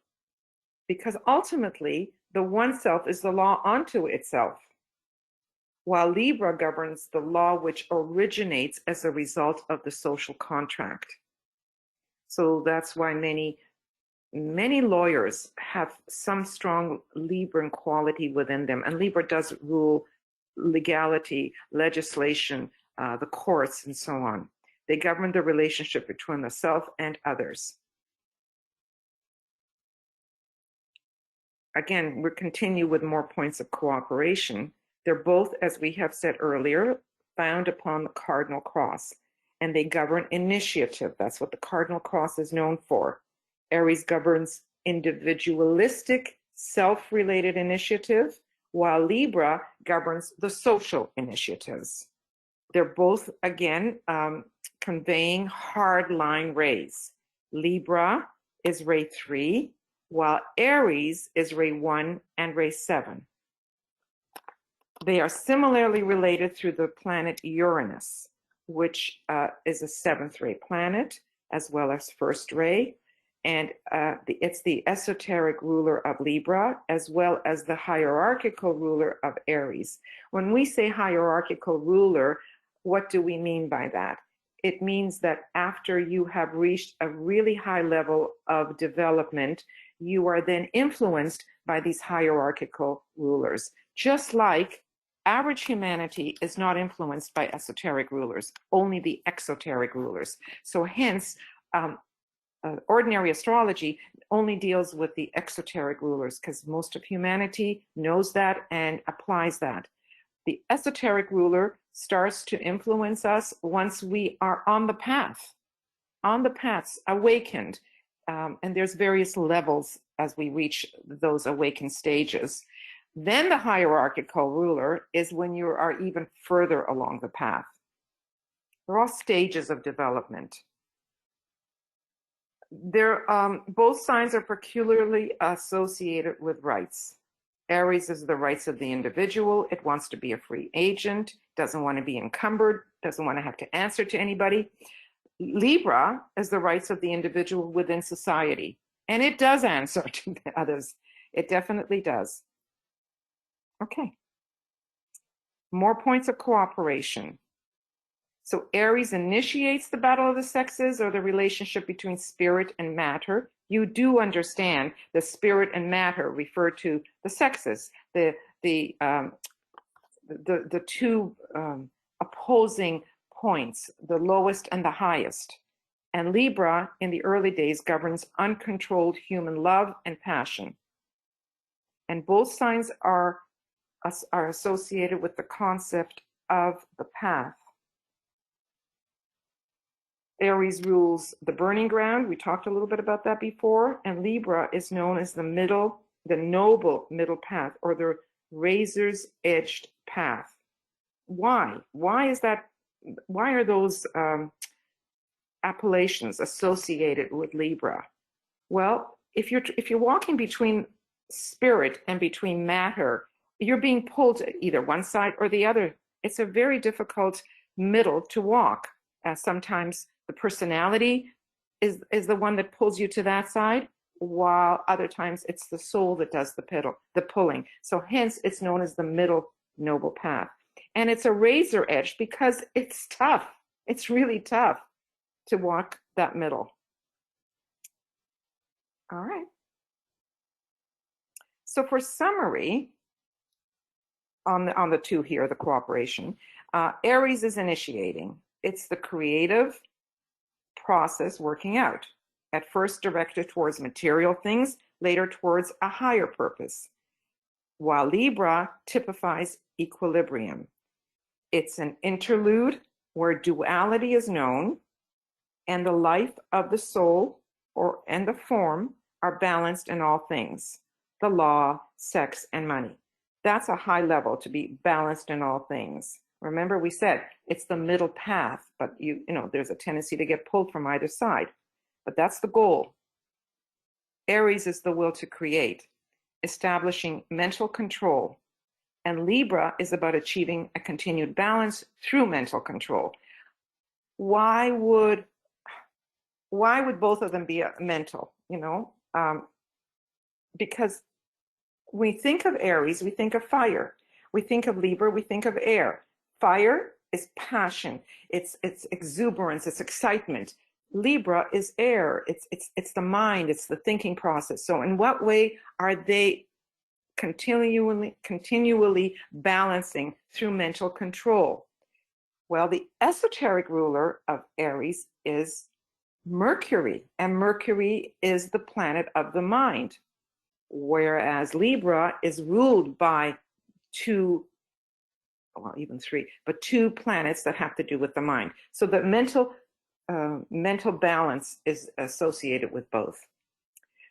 S2: because ultimately the one self is the law unto itself, while Libra governs the law which originates as a result of the social contract. So that's why many lawyers have some strong Libran quality within them, and Libra does rule legality, legislation, the courts, and so on. They govern the relationship between the self and others. Again, we'll continue with more points of cooperation. They're both, as we have said earlier, found upon the cardinal cross, and they govern initiative. That's what the cardinal cross is known for. Aries governs individualistic, self-related initiative, while Libra governs the social initiatives. They're both, again, conveying hard line rays. Libra is ray 3, while Aries is ray 1 and ray 7. They are similarly related through the planet Uranus, which is a 7th ray planet, as well as first ray. And it's the esoteric ruler of Libra, as well as the hierarchical ruler of Aries. When we say hierarchical ruler, what do we mean by that? It means that after you have reached a really high level of development, you are then influenced by these hierarchical rulers. Just like average humanity is not influenced by esoteric rulers, only the exoteric rulers. So hence, ordinary astrology only deals with the exoteric rulers, because most of humanity knows that and applies that. The esoteric ruler starts to influence us once we are on the paths, awakened. And there's various levels as we reach those awakened stages. Then the hierarchical ruler is when you are even further along the path. They're all stages of development. Both signs are peculiarly associated with rights. Aries is the rights of the individual. It wants to be a free agent, doesn't want to be encumbered, doesn't want to have to answer to anybody. Libra is the rights of the individual within society, and it does answer to others. It definitely does. Okay. More points of cooperation. So Aries initiates the battle of the sexes, or the relationship between spirit and matter. You do understand the spirit and matter refer to the sexes, the two opposing points, the lowest and the highest. And Libra in the early days governs uncontrolled human love and passion. And both signs are associated with the concept of the path. Aries rules the burning ground. We talked a little bit about that before. And Libra is known as the noble middle path, or the razor's edged path. Why? Why is that? Why are those appellations associated with Libra? Well, if you're walking between spirit and between matter, you're being pulled to either one side or the other. It's a very difficult middle to walk. Sometimes the personality is the one that pulls you to that side, while other times it's the soul that does the pulling. So hence it's known as the middle noble path. And it's a razor edge because it's tough. It's really tough to walk that middle. All right. So for summary on the two here, the cooperation, Aries is initiating. It's the creative process working out, at first directed towards material things, later towards a higher purpose, while Libra typifies equilibrium. It's an interlude where duality is known and the life of the soul and the form are balanced in all things, the law, sex, and money. That's a high level, to be balanced in all things. Remember, we said it's the middle path, but you know, there's a tendency to get pulled from either side. But that's the goal. Aries is the will to create, establishing mental control. And Libra is about achieving a continued balance through mental control. Why would both of them be mental? You know, because we think of Aries, we think of fire. We think of Libra, we think of air. Fire is passion, it's exuberance, it's excitement. Libra is air, it's the mind, it's the thinking process. So in what way are they continually balancing through mental control? Well, the esoteric ruler of Aries is Mercury, and Mercury is the planet of the mind, whereas Libra is ruled by two, well, even three, but two planets that have to do with the mind. So the mental balance is associated with both.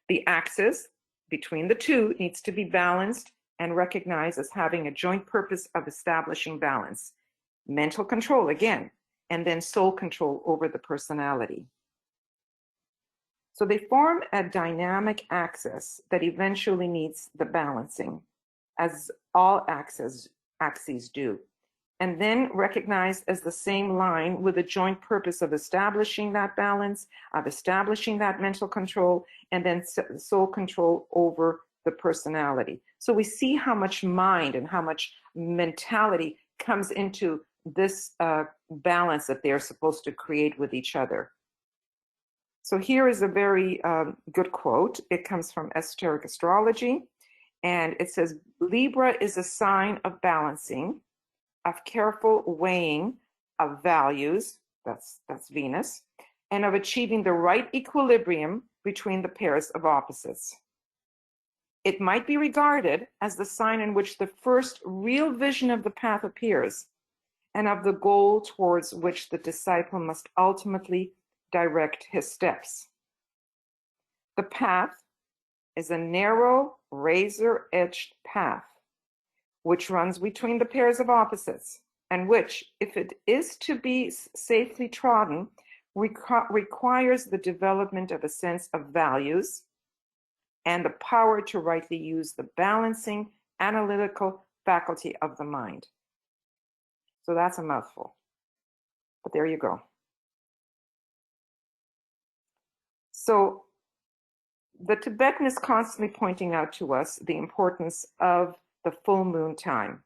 S2: The axis between the two needs to be balanced and recognized as having a joint purpose of establishing balance. Mental control again, and then soul control over the personality. So they form a dynamic axis that eventually needs the balancing, as all axes do, and then recognized as the same line with a joint purpose of establishing that balance, of establishing that mental control, and then soul control over the personality. So we see how much mind and how much mentality comes into this balance that they're supposed to create with each other. So here is a very good quote. It comes from Esoteric Astrology, and it says, Libra is a sign of balancing, of careful weighing of values, that's Venus, and of achieving the right equilibrium between the pairs of opposites. It might be regarded as the sign in which the first real vision of the path appears, and of the goal towards which the disciple must ultimately direct his steps. The path is a narrow, razor-edged path which runs between the pairs of opposites, and which, if it is to be safely trodden, requires the development of a sense of values and the power to rightly use the balancing, analytical faculty of the mind. So that's a mouthful, but there you go. So the Tibetan is constantly pointing out to us the importance of the full moon time.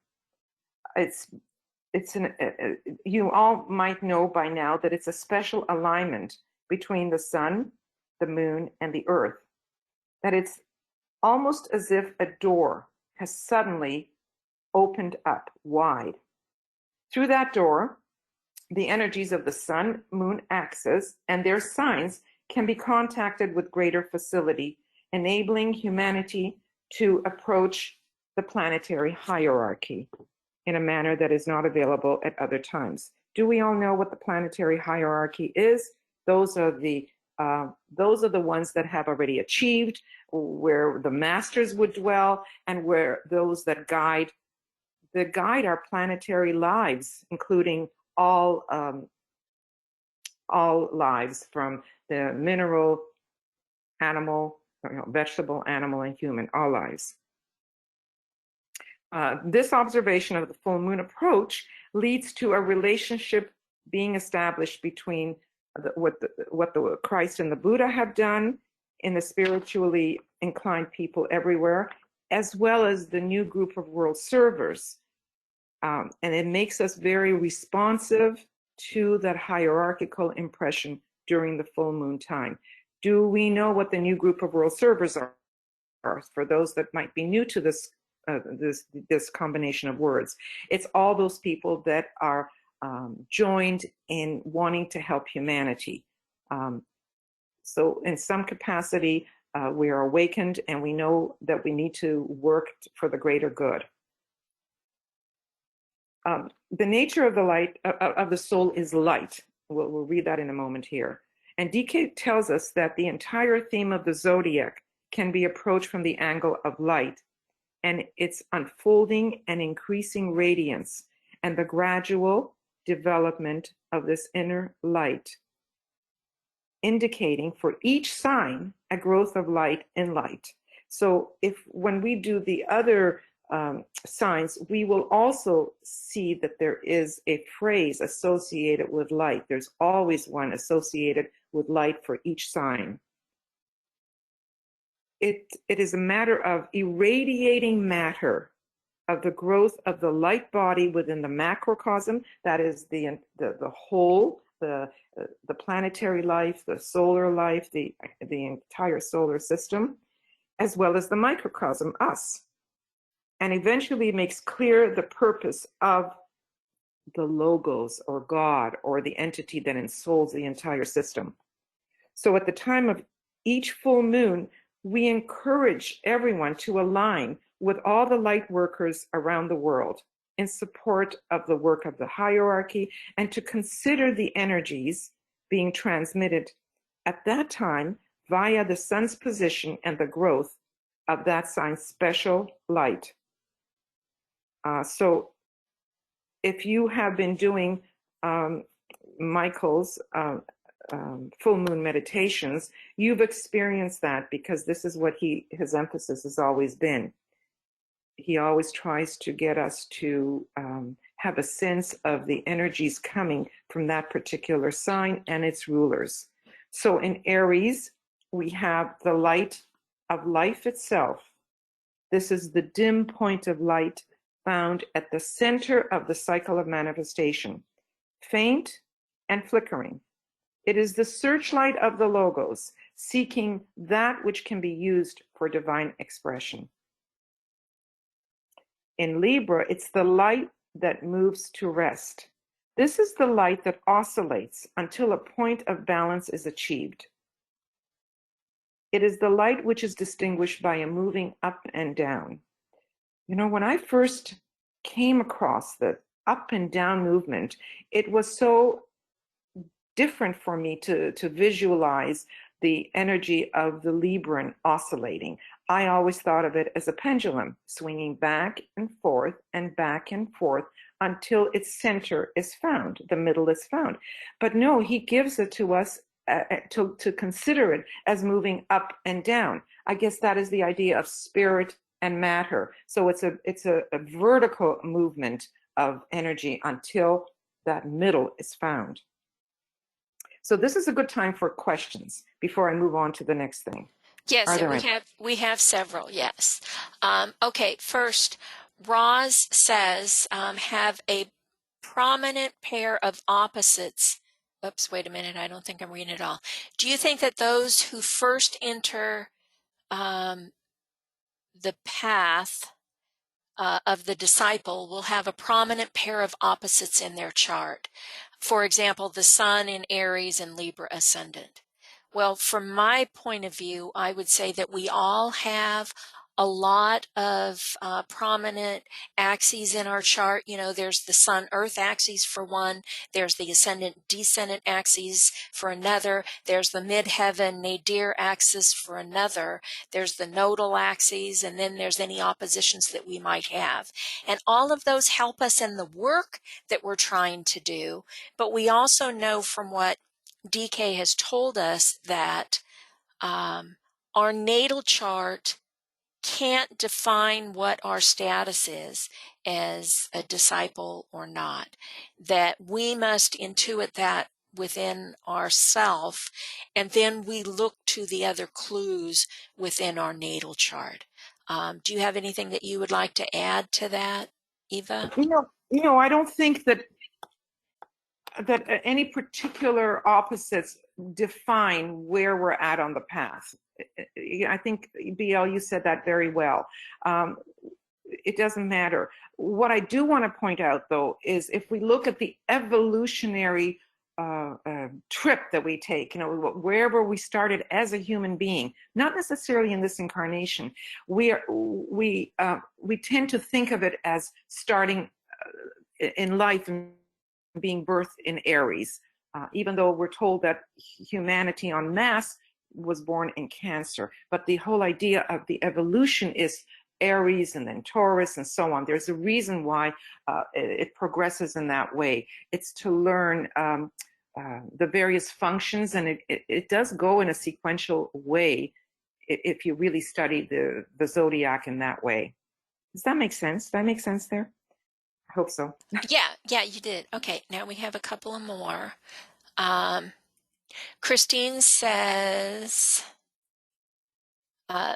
S2: You all might know by now that it's a special alignment between the sun, the moon, and the earth. That it's almost as if a door has suddenly opened up wide. Through that door, the energies of the sun, moon axis and their signs can be contacted with greater facility, enabling humanity to approach the planetary hierarchy in a manner that is not available at other times. Do we all know what the planetary hierarchy is? Those are the ones that have already achieved, where the masters would dwell, and where those that guide our planetary lives, including all lives, from the mineral, animal, vegetable, animal, and human, all lives. This observation of the full moon approach leads to a relationship being established between what the Christ and the Buddha have done in the spiritually inclined people everywhere, as well as the new group of world servers. And it makes us very responsive to that hierarchical impression during the full moon time. Do we know what the new group of world servers are? For those that might be new to this combination of words, it's all those people that are joined in wanting to help humanity. So in some capacity, we are awakened, and we know that we need to work for the greater good. The nature of the light of the soul is light. We'll read that in a moment here. And DK tells us that the entire theme of the zodiac can be approached from the angle of light, and its unfolding and increasing radiance, and the gradual development of this inner light, indicating for each sign a growth of light in light. So when we do the other signs, we will also see that there is a phrase associated with light. There's always one associated with light for each sign. It is a matter of irradiating matter, of the growth of the light body within the macrocosm, that is the whole, the planetary life, the solar life, the entire solar system, as well as the microcosm, us. And eventually makes clear the purpose of the logos, or God, or the entity that ensouls the entire system. So at the time of each full moon, we encourage everyone to align with all the light workers around the world in support of the work of the hierarchy, and to consider the energies being transmitted at that time via the sun's position and the growth of that sign's special light. So if you have been doing Michael's full moon meditations, you've experienced that, because this is what his emphasis has always been. He always tries to get us to have a sense of the energies coming from that particular sign and its rulers. So in Aries, we have the light of life itself. This is the dim point of light found at the center of the cycle of manifestation, faint and flickering. It is the searchlight of the logos, seeking that which can be used for divine expression. In Libra, it's the light that moves to rest. This is the light that oscillates until a point of balance is achieved. It is the light which is distinguished by a moving up and down. You know, when I first came across the up and down movement, it was so different for me to visualize the energy of the Libran oscillating. I always thought of it as a pendulum, swinging back and forth until its center is found, the middle is found. But no, he gives it to us to consider it as moving up and down. I guess that is the idea of spirit and matter. So it's a vertical movement of energy until that middle is found. So this is a good time for questions before I move on to the next thing.
S3: Yes, and we have several, yes. Okay, first, Roz says, have a prominent pair of opposites. Oops, wait a minute, I don't think I'm reading it all. Do you think that those who first enter the path of the disciple will have a prominent pair of opposites in their chart? For example, the sun in Aries and Libra ascendant. Well, from my point of view, I would say that we all have a lot of prominent axes in our chart. You know, there's the Sun-Earth axis for one, there's the Ascendant-Descendant axis for another, there's the Midheaven-Nadir axis for another, there's the nodal axes, and then there's any oppositions that we might have. And all of those help us in the work that we're trying to do. But we also know from what DK has told us that our natal chart can't define what our status is as a disciple or not, that we must intuit that within ourself, and then we look to the other clues within our natal chart. Do you have anything that you would like to add to that, Eva?
S2: I don't think that any particular opposites define where we're at on the path. I think, BL, you said that very well. It doesn't matter. What I do want to point out, though, is if we look at the evolutionary trip that we take, wherever we started as a human being, not necessarily in this incarnation, we tend to think of it as starting in life and being birthed in Aries, even though we're told that humanity en masse was born in Cancer. But the whole idea of the evolution is Aries and then Taurus and so on. There's a reason why it progresses in that way. It's to learn the various functions, and it does go in a sequential way if you really study the zodiac in that way. Does that make sense? Does that make sense there? I hope so.
S3: Yeah, you did. Okay, now we have a couple of more. Christine says,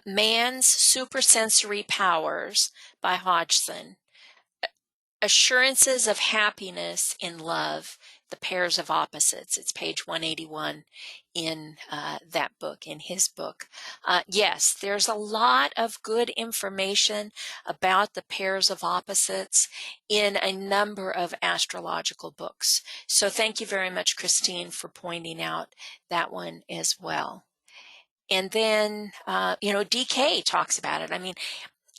S3: Man's Supersensory Powers by Hodgson. Assurances of Happiness in Love, The Pairs of Opposites. It's page 181 in that book, in his book. Yes, there's a lot of good information about the pairs of opposites in a number of astrological books. So thank you very much, Christine, for pointing out that one as well. And then, DK talks about it. I mean,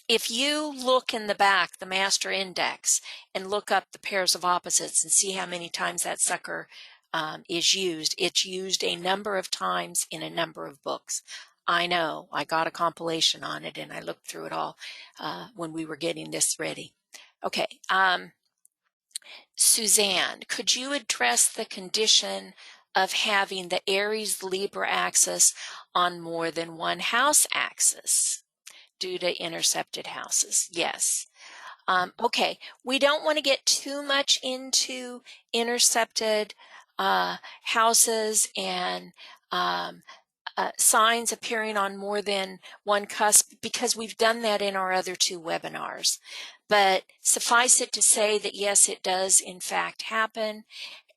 S3: if you look in the back, the master index, and look up the pairs of opposites and see how many times that sucker is used, it's used a number of times in a number of books. I know, I got a compilation on it and I looked through it all when we were getting this ready. Okay, Suzanne, could you address the condition of having the Aries-Libra axis on more than one house axis due to intercepted houses? Yes. Okay, we don't want to get too much into intercepted houses and signs appearing on more than one cusp, because we've done that in our other two webinars. But suffice it to say that yes, it does in fact happen.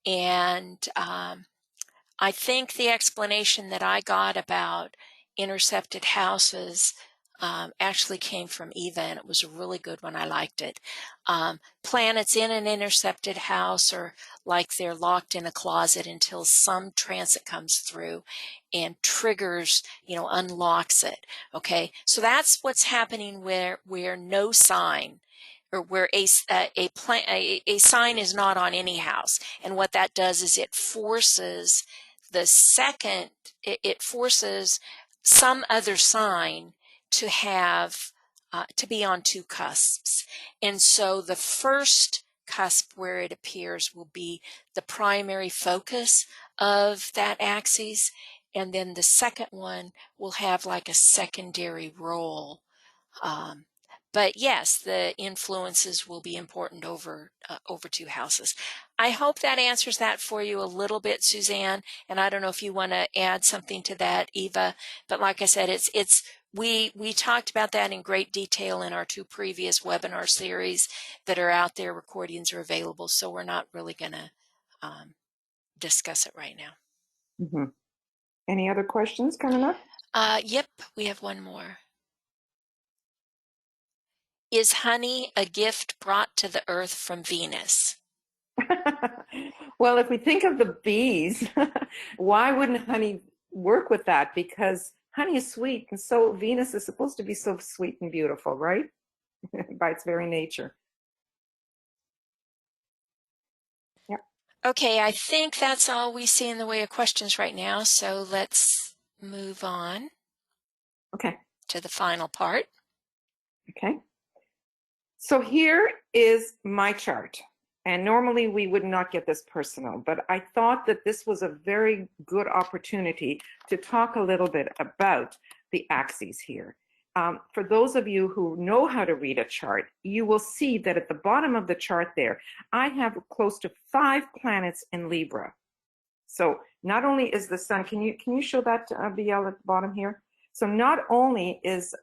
S3: And I think the explanation that I got about intercepted houses actually came from Eva, and it was a really good one. I liked it. Planets in an intercepted house are like they're locked in a closet until some transit comes through and triggers, unlocks it. Okay, so that's what's happening where no sign, or where a sign is not on any house, and what that does is it forces it forces some other sign to have to be on two cusps. And so the first cusp where it appears will be the primary focus of that axis, and then the second one will have like a secondary role. But yes, the influences will be important over two houses. I hope that answers that for you a little bit, Suzanne. And I don't know if you want to add something to that, Eva. But like I said, we talked about that in great detail in our two previous webinar series that are out there. Recordings are available, so we're not really going to discuss it right now.
S2: Mm-hmm. Any other questions coming up?
S3: Yep, we have one more. Is honey a gift brought to the earth from Venus?
S2: Well, if we think of the bees, why wouldn't honey work with that? Because honey is sweet, and so Venus is supposed to be so sweet and beautiful, right? By its very nature. Yep.
S3: Okay, I think that's all we see in the way of questions right now, so let's move on
S2: Okay.
S3: to the final part.
S2: Okay. So here is my chart. And normally we would not get this personal, but I thought that this was a very good opportunity to talk a little bit about the axes here. For those of you who know how to read a chart, you will see that at the bottom of the chart there, I have close to 5 planets in Libra. So not only is the sun, can you show that BL at the bottom here? So not only is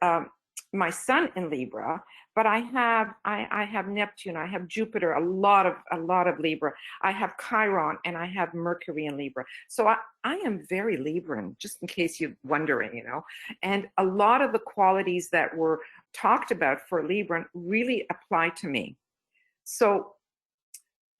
S2: my sun in Libra, but I have Neptune, I have Jupiter, a lot of Libra. I have Chiron, and I have Mercury in Libra. So I am very Libran, just in case you're wondering, you know. And a lot of the qualities that were talked about for Libran really apply to me. So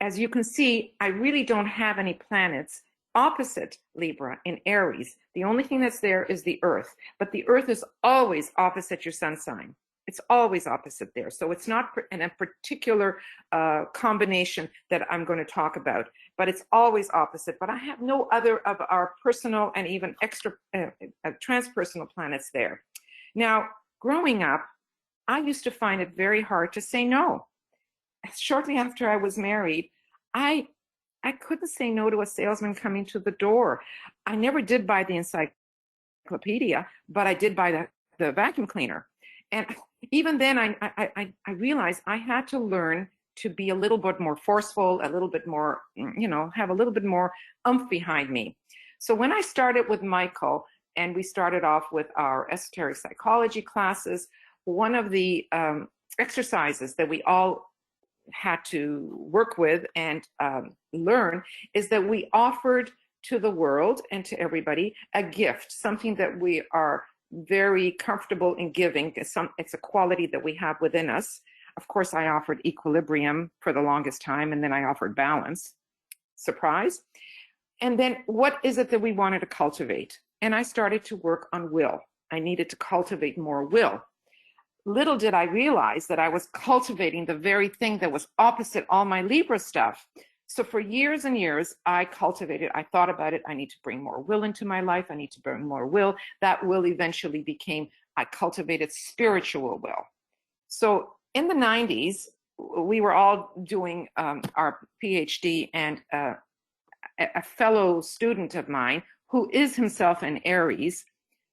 S2: as you can see, I really don't have any planets opposite Libra in Aries. The only thing that's there is the Earth, but the Earth is always opposite your sun sign. It's always opposite there. So it's not in a particular combination that I'm going to talk about, but it's always opposite. But I have no other of our personal and even extra transpersonal planets there. Now, growing up, I used to find it very hard to say no. Shortly after I was married, I couldn't say no to a salesman coming to the door. I never did buy the encyclopedia, but I did buy the vacuum cleaner. And even then, I realized I had to learn to be a little bit more forceful, a little bit more, you know, have a little bit more oomph behind me. So when I started with Michael, and we started off with our esoteric psychology classes, one of the exercises that we all had to work with and learn is that we offered to the world and to everybody a gift, something that we are very comfortable in giving. It's a quality that we have within us. Of course, I offered equilibrium for the longest time, and then I offered balance. Surprise. And then what is it that we wanted to cultivate? And I started to work on will. I needed to cultivate more will. Little did I realize that I was cultivating the very thing that was opposite all my Libra stuff. So for years and years, I cultivated, I thought about it, I need to bring more will into my life, I need to bring more will. That will eventually became, I cultivated spiritual will. So in the 90s, we were all doing our PhD, and a fellow student of mine, who is himself an Aries,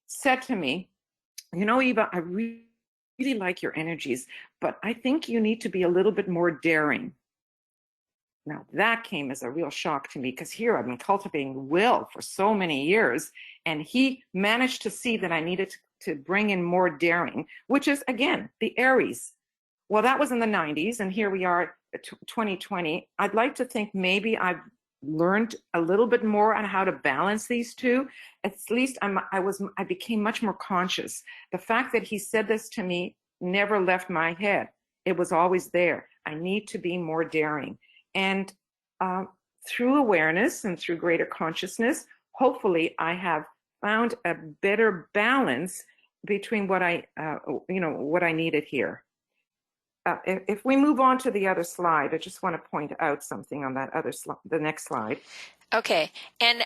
S2: said to me, you know, Eva, I really like your energies, but I think you need to be a little bit more daring. Now that came as a real shock to me, because here I've been cultivating will for so many years, and he managed to see that I needed to bring in more daring, which is, again, the Aries. Well, that was in the 90s, and here we are, 2020. I'd like to think maybe I've learned a little bit more on how to balance these two. At least I became much more conscious. The fact that he said this to me never left my head. It was always there. I need to be more daring. And through awareness and through greater consciousness, hopefully I have found a better balance between what what I needed here. If we move on to the other slide, I just want to point out something on that other slide, the next slide.
S3: Okay, and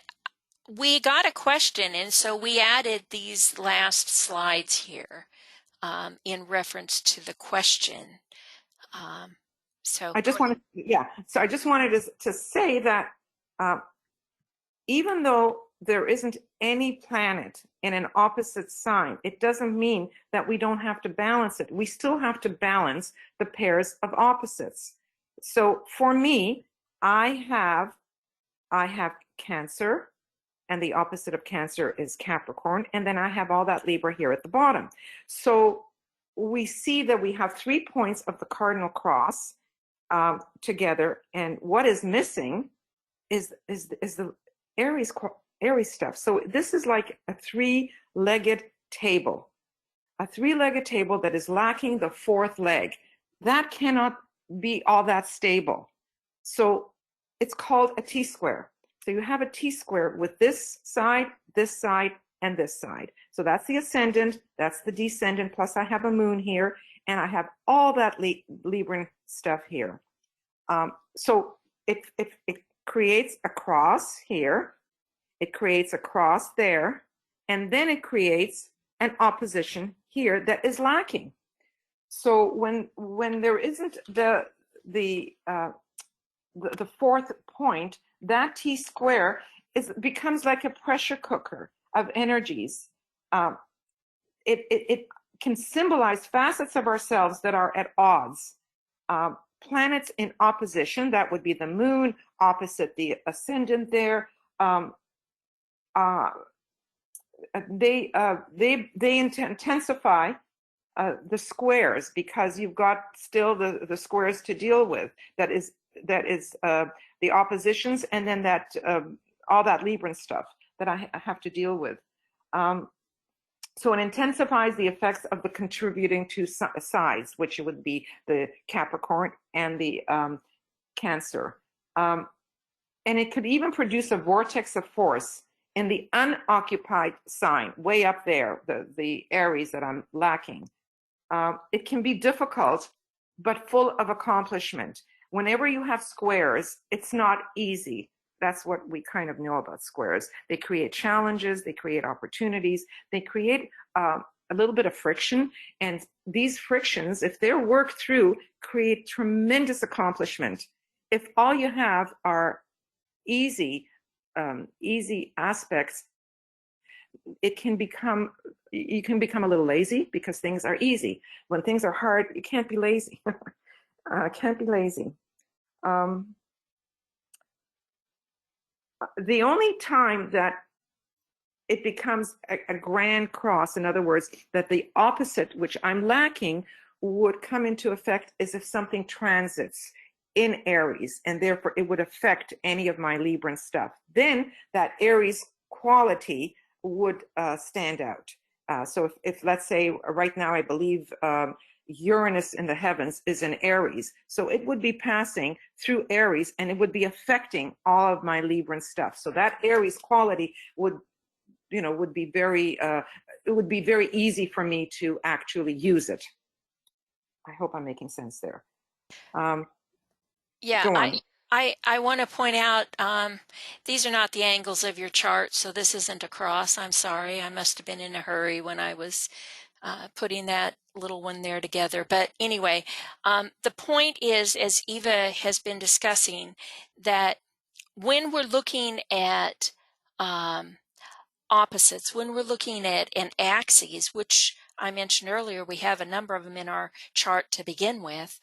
S3: we got a question, and so we added these last slides here in reference to the question. So
S2: I just wanted to say that even though there isn't any planet in an opposite sign, it doesn't mean that we don't have to balance it. We still have to balance the pairs of opposites. So for me, I have Cancer, and the opposite of Cancer is Capricorn, and then I have all that Libra here at the bottom. So we see that we have 3 points of the cardinal cross together, and what is missing is the Aries stuff. So this is like a 3-legged table, that is lacking the 4th leg. That cannot be all that stable. So it's called a T-square. So you have a T-square with this side, and this side. So that's the ascendant, that's the descendant, plus I have a moon here, and I have all that Libran stuff here. So it creates a cross here, it creates a cross there, and then it creates an opposition here that is lacking. So when there isn't the fourth point, that T square becomes like a pressure cooker of energies. It can symbolize facets of ourselves that are at odds. Planets in opposition, that would be the moon opposite the ascendant there. They intensify the squares, because you've got still the squares to deal with. That is the oppositions, and then that all that Libran stuff that I have to deal with. So it intensifies the effects of the contributing two sides, which would be the Capricorn and the Cancer. And it could even produce a vortex of force in the unoccupied sign, way up there, the Aries that I'm lacking. It can be difficult, but full of accomplishment. Whenever you have squares, it's not easy. That's what we kind of know about squares. They create challenges, they create opportunities, they create a little bit of friction. And these frictions, if they're worked through, create tremendous accomplishment. If all you have are easy aspects, you can become a little lazy because things are easy. When things are hard, you can't be lazy. Can't be lazy. The only time that it becomes a grand cross, in other words, that the opposite, which I'm lacking, would come into effect, is if something transits in Aries, and therefore it would affect any of my Libran stuff. Then that Aries quality would stand out. So if let's say right now I believe Uranus in the heavens is in Aries, so it would be passing through Aries and it would be affecting all of my Libran stuff. So that Aries quality would be very it would be very easy for me to actually use it. I hope I'm making sense there.
S3: Yeah,
S2: Go on.
S3: I want to point out, these are not the angles of your chart, so this isn't a cross. I'm sorry. I must have been in a hurry when I was putting that little one there together. But anyway, the point is, as Eva has been discussing, that when we're looking at opposites, when we're looking at an axes, which I mentioned earlier, we have a number of them in our chart to begin with,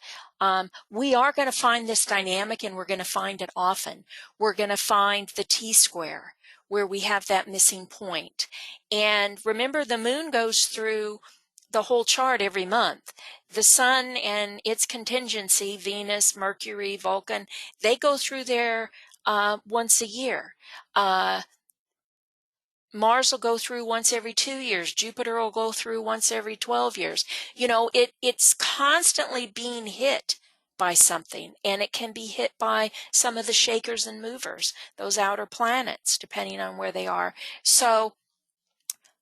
S3: we are going to find this dynamic, and we're going to find it often. We're going to find the T-square where we have that missing point. And remember, the moon goes through the whole chart every month. The sun and its contingency, Venus, Mercury, Vulcan, they go through there once a year. Mars will go through once every 2 years. Jupiter will go through once every 12 years. It's constantly being hit by something, and it can be hit by some of the shakers and movers, those outer planets, depending on where they are. So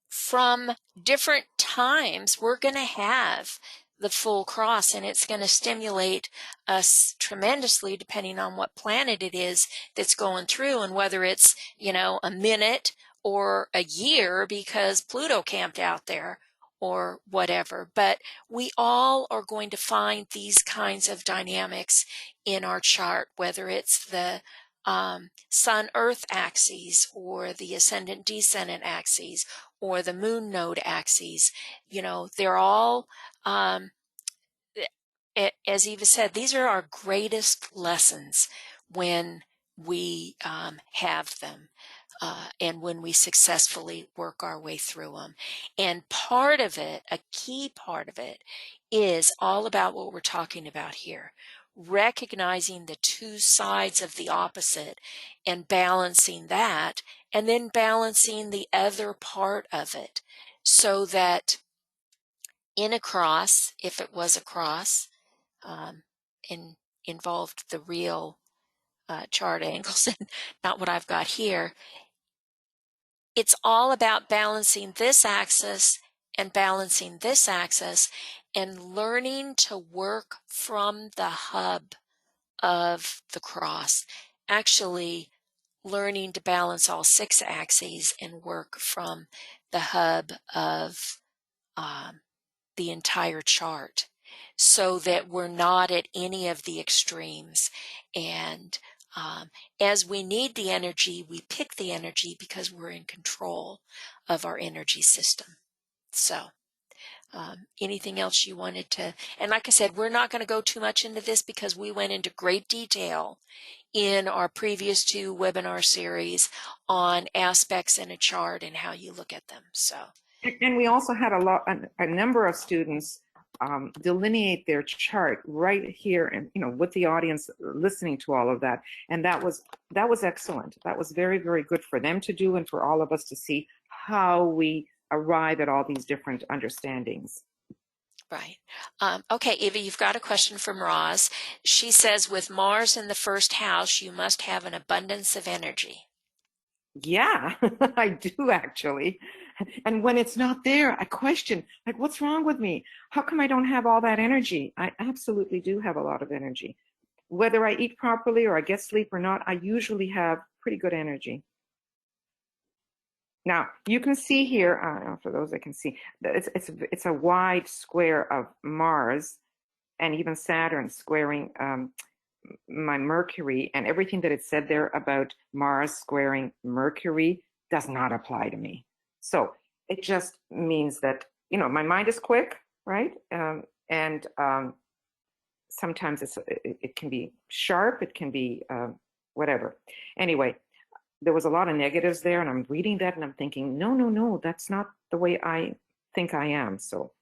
S3: from different times, we're going to have the full cross, and it's going to stimulate us tremendously depending on what planet it is that's going through, and whether it's, a minute or a year because Pluto camped out there or whatever. But we all are going to find these kinds of dynamics in our chart, whether it's the Sun-Earth axes or the Ascendant-Descendant axes or the Moon node axes. They're all, as Eva said, these are our greatest lessons when we have them. And when we successfully work our way through them. And part of it, a key part of it, is all about what we're talking about here. Recognizing the two sides of the opposite and balancing that, and then balancing the other part of it, so that in a cross, if it was a cross, involved the real chart angles and not what I've got here, it's all about balancing this axis and balancing this axis and learning to work from the hub of the cross. Actually, learning to balance all 6 axes and work from the hub of the entire chart so that we're not at any of the extremes. And as we need the energy, we pick the energy because we're in control of our energy system. So anything else you wanted to, and like I said, we're not going to go too much into this because we went into great detail in our previous 2 webinar series on aspects in a chart and how you look at them. So,
S2: and we also had a number of students delineate their chart right here, and with the audience listening to all of that, and that was excellent. That was very, very good for them to do, and for all of us to see how we arrive at all these different understandings.
S3: right. Okay, Eva, you've got a question from Roz. She says, with Mars in the first house, you must have an abundance of energy.
S2: Yeah, I do actually. And when it's not there, I question, like, what's wrong with me? How come I don't have all that energy? I absolutely do have a lot of energy. Whether I eat properly or I get sleep or not, I usually have pretty good energy. Now, you can see here, for those that can see, it's a wide square of Mars and even Saturn squaring my Mercury, and everything that it said there about Mars squaring Mercury does not apply to me. So it just means that, my mind is quick, right? And sometimes it can be sharp, it can be whatever. Anyway, there was a lot of negatives there, and I'm reading that and I'm thinking, no, that's not the way I think I am. So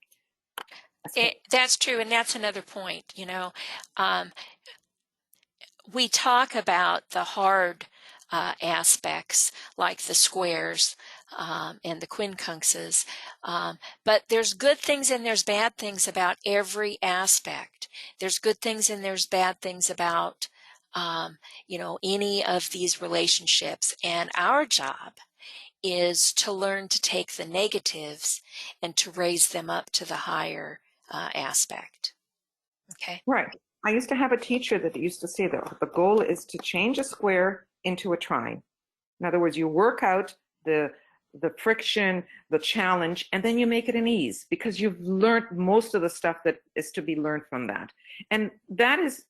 S3: That's true, and that's another point. We talk about the hard aspects like the squares and the quincunxes, but there's good things and there's bad things about every aspect. There's good things and there's bad things about any of these relationships, and our job is to learn to take the negatives and to raise them up to the higher aspect. Okay.
S2: right. I used to have a teacher that used to say that the goal is to change a square into a trine. In other words, you work out the friction, the challenge, and then you make it an ease because you've learned most of the stuff that is to be learned from that. And that is,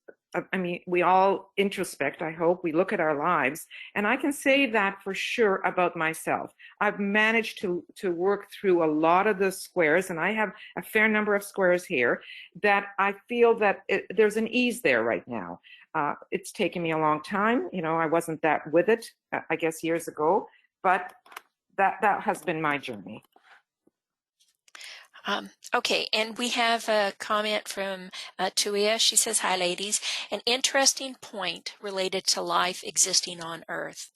S2: we all introspect, I hope. We look at our lives, and I can say that for sure about myself. I've managed to work through a lot of the squares, and I have a fair number of squares here that I feel that there's an ease there right now. It's taken me a long time. I wasn't that with it, I guess, years ago, but that has been my journey.
S3: Okay, and we have a comment from Tuia. She says, hi, ladies. An interesting point related to life existing on Earth.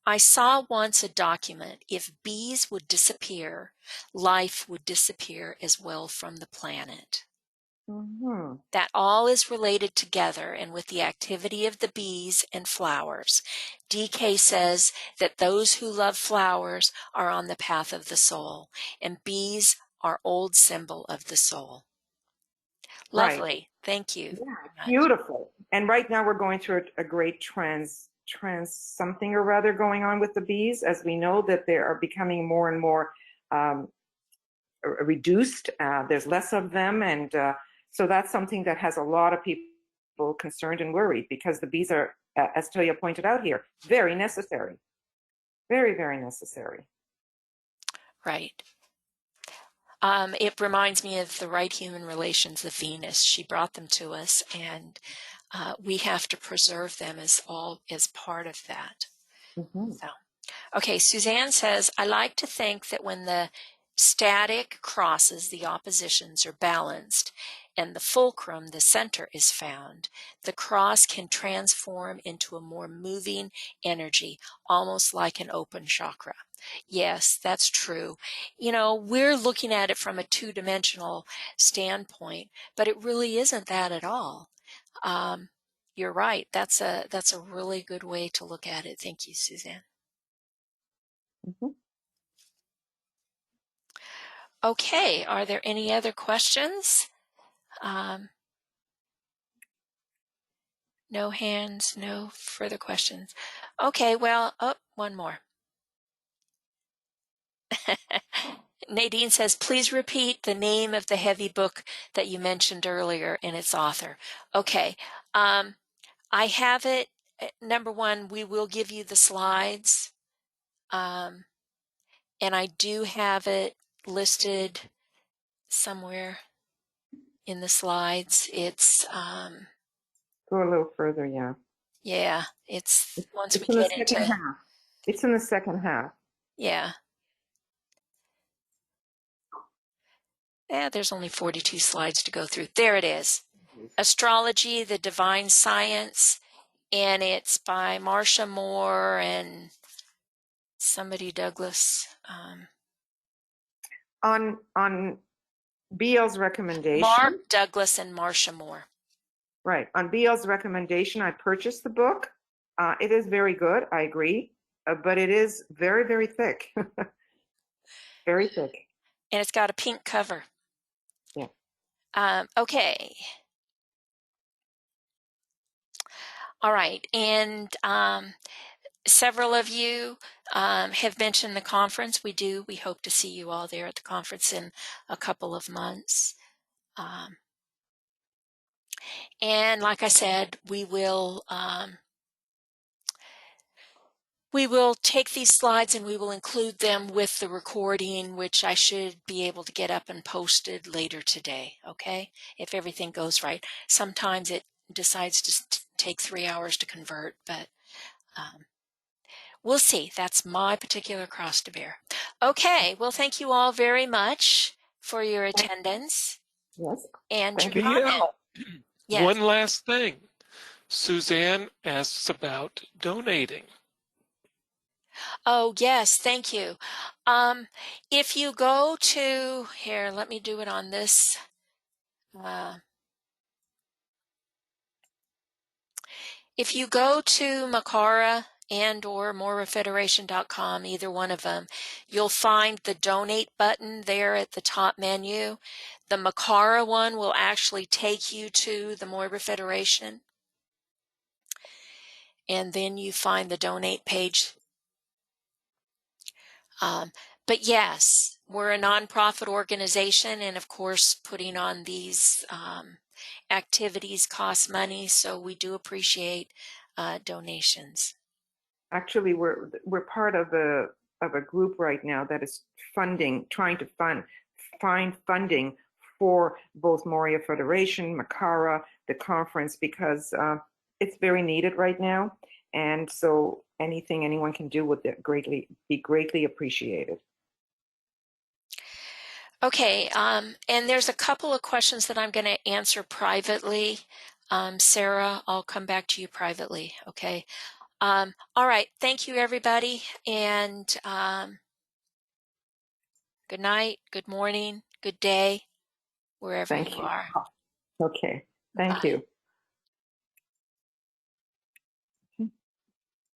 S3: I saw once a document, if bees would disappear, life would disappear as well from the planet.
S2: Mm-hmm.
S3: That all is related together and with the activity of the bees and flowers. DK says that those who love flowers are on the path of the soul, and bees are old symbol of the soul. Lovely.
S2: Right.
S3: Thank you.
S2: Yeah, beautiful. And right now we're going through a great trans something or rather going on with the bees, as we know that they are becoming more and more reduced. There's less of them, and so that's something that has a lot of people concerned and worried, because the bees are, as Toya pointed out here, very necessary. Very, very necessary.
S3: Right. It reminds me of the right human relations of Venus. She brought them to us, and we have to preserve them as part of that.
S2: Mm-hmm.
S3: So, okay, Suzanne says, I like to think that when the static crosses, the oppositions, are balanced, and the fulcrum, the center, is found, the cross can transform into a more moving energy, almost like an open chakra. Yes, that's true. We're looking at it from a two-dimensional standpoint, but it really isn't that at all. You're right. That's a really good way to look at it. Thank you, Suzanne.
S2: Mm-hmm.
S3: Okay, are there any other questions? No hands, no further questions. Okay, well, oh, one more. Nadine says, please repeat the name of the heavy book that you mentioned earlier and its author. Okay, I have it. Number one, we will give you the slides. And I do have it listed somewhere in the slides. It's,
S2: Go a little further, yeah.
S3: yeah, it's once we
S2: It's in the
S3: get
S2: second
S3: into,
S2: half. It's in the second half.
S3: yeah. There's only 42 slides to go through. There it is. Astrology, the Divine Science, and it's by Marcia Moore and somebody Douglas.
S2: On BL's recommendation.
S3: Mark Douglas and Marcia Moore.
S2: Right. On BL's recommendation, I purchased the book. It is very good. I agree. But it is very, very thick. Very thick.
S3: And it's got a pink cover.
S2: Yeah.
S3: Okay. All right. And several of you have mentioned the conference. We hope to see you all there at the conference in a couple of months. And like I said, we will take these slides and we will include them with the recording, which I should be able to get up and posted later today, okay? If everything goes right. Sometimes it decides to take 3 hours to convert, but we'll see. That's my particular cross to bear. Okay, well, thank you all very much for your attendance.
S2: Yes.
S3: And your
S4: BL,
S3: comment. Yes.
S4: one last thing. Suzanne asks about donating.
S3: Oh, yes, thank you. If you go to, here, let me do it on this. If you go to Makara and or morafederation.com, either one of them, you'll find the donate button there at the top menu. The Makara one will actually take you to the Moira Federation. And then you find the donate page. But yes, we're a nonprofit organization, and of course, putting on these activities costs money, so we do appreciate donations.
S2: Actually, we're part of a group right now that is trying to find funding for both Moria Federation, Makara, the conference, because it's very needed right now, and so anything anyone can do would be greatly appreciated.
S3: Okay, and there's a couple of questions that I'm going to answer privately. Sarah, I'll come back to you privately, okay? All right, thank you, everybody, and good night, good morning, good day, wherever you are.
S2: Okay, thank
S3: Bye.
S2: you.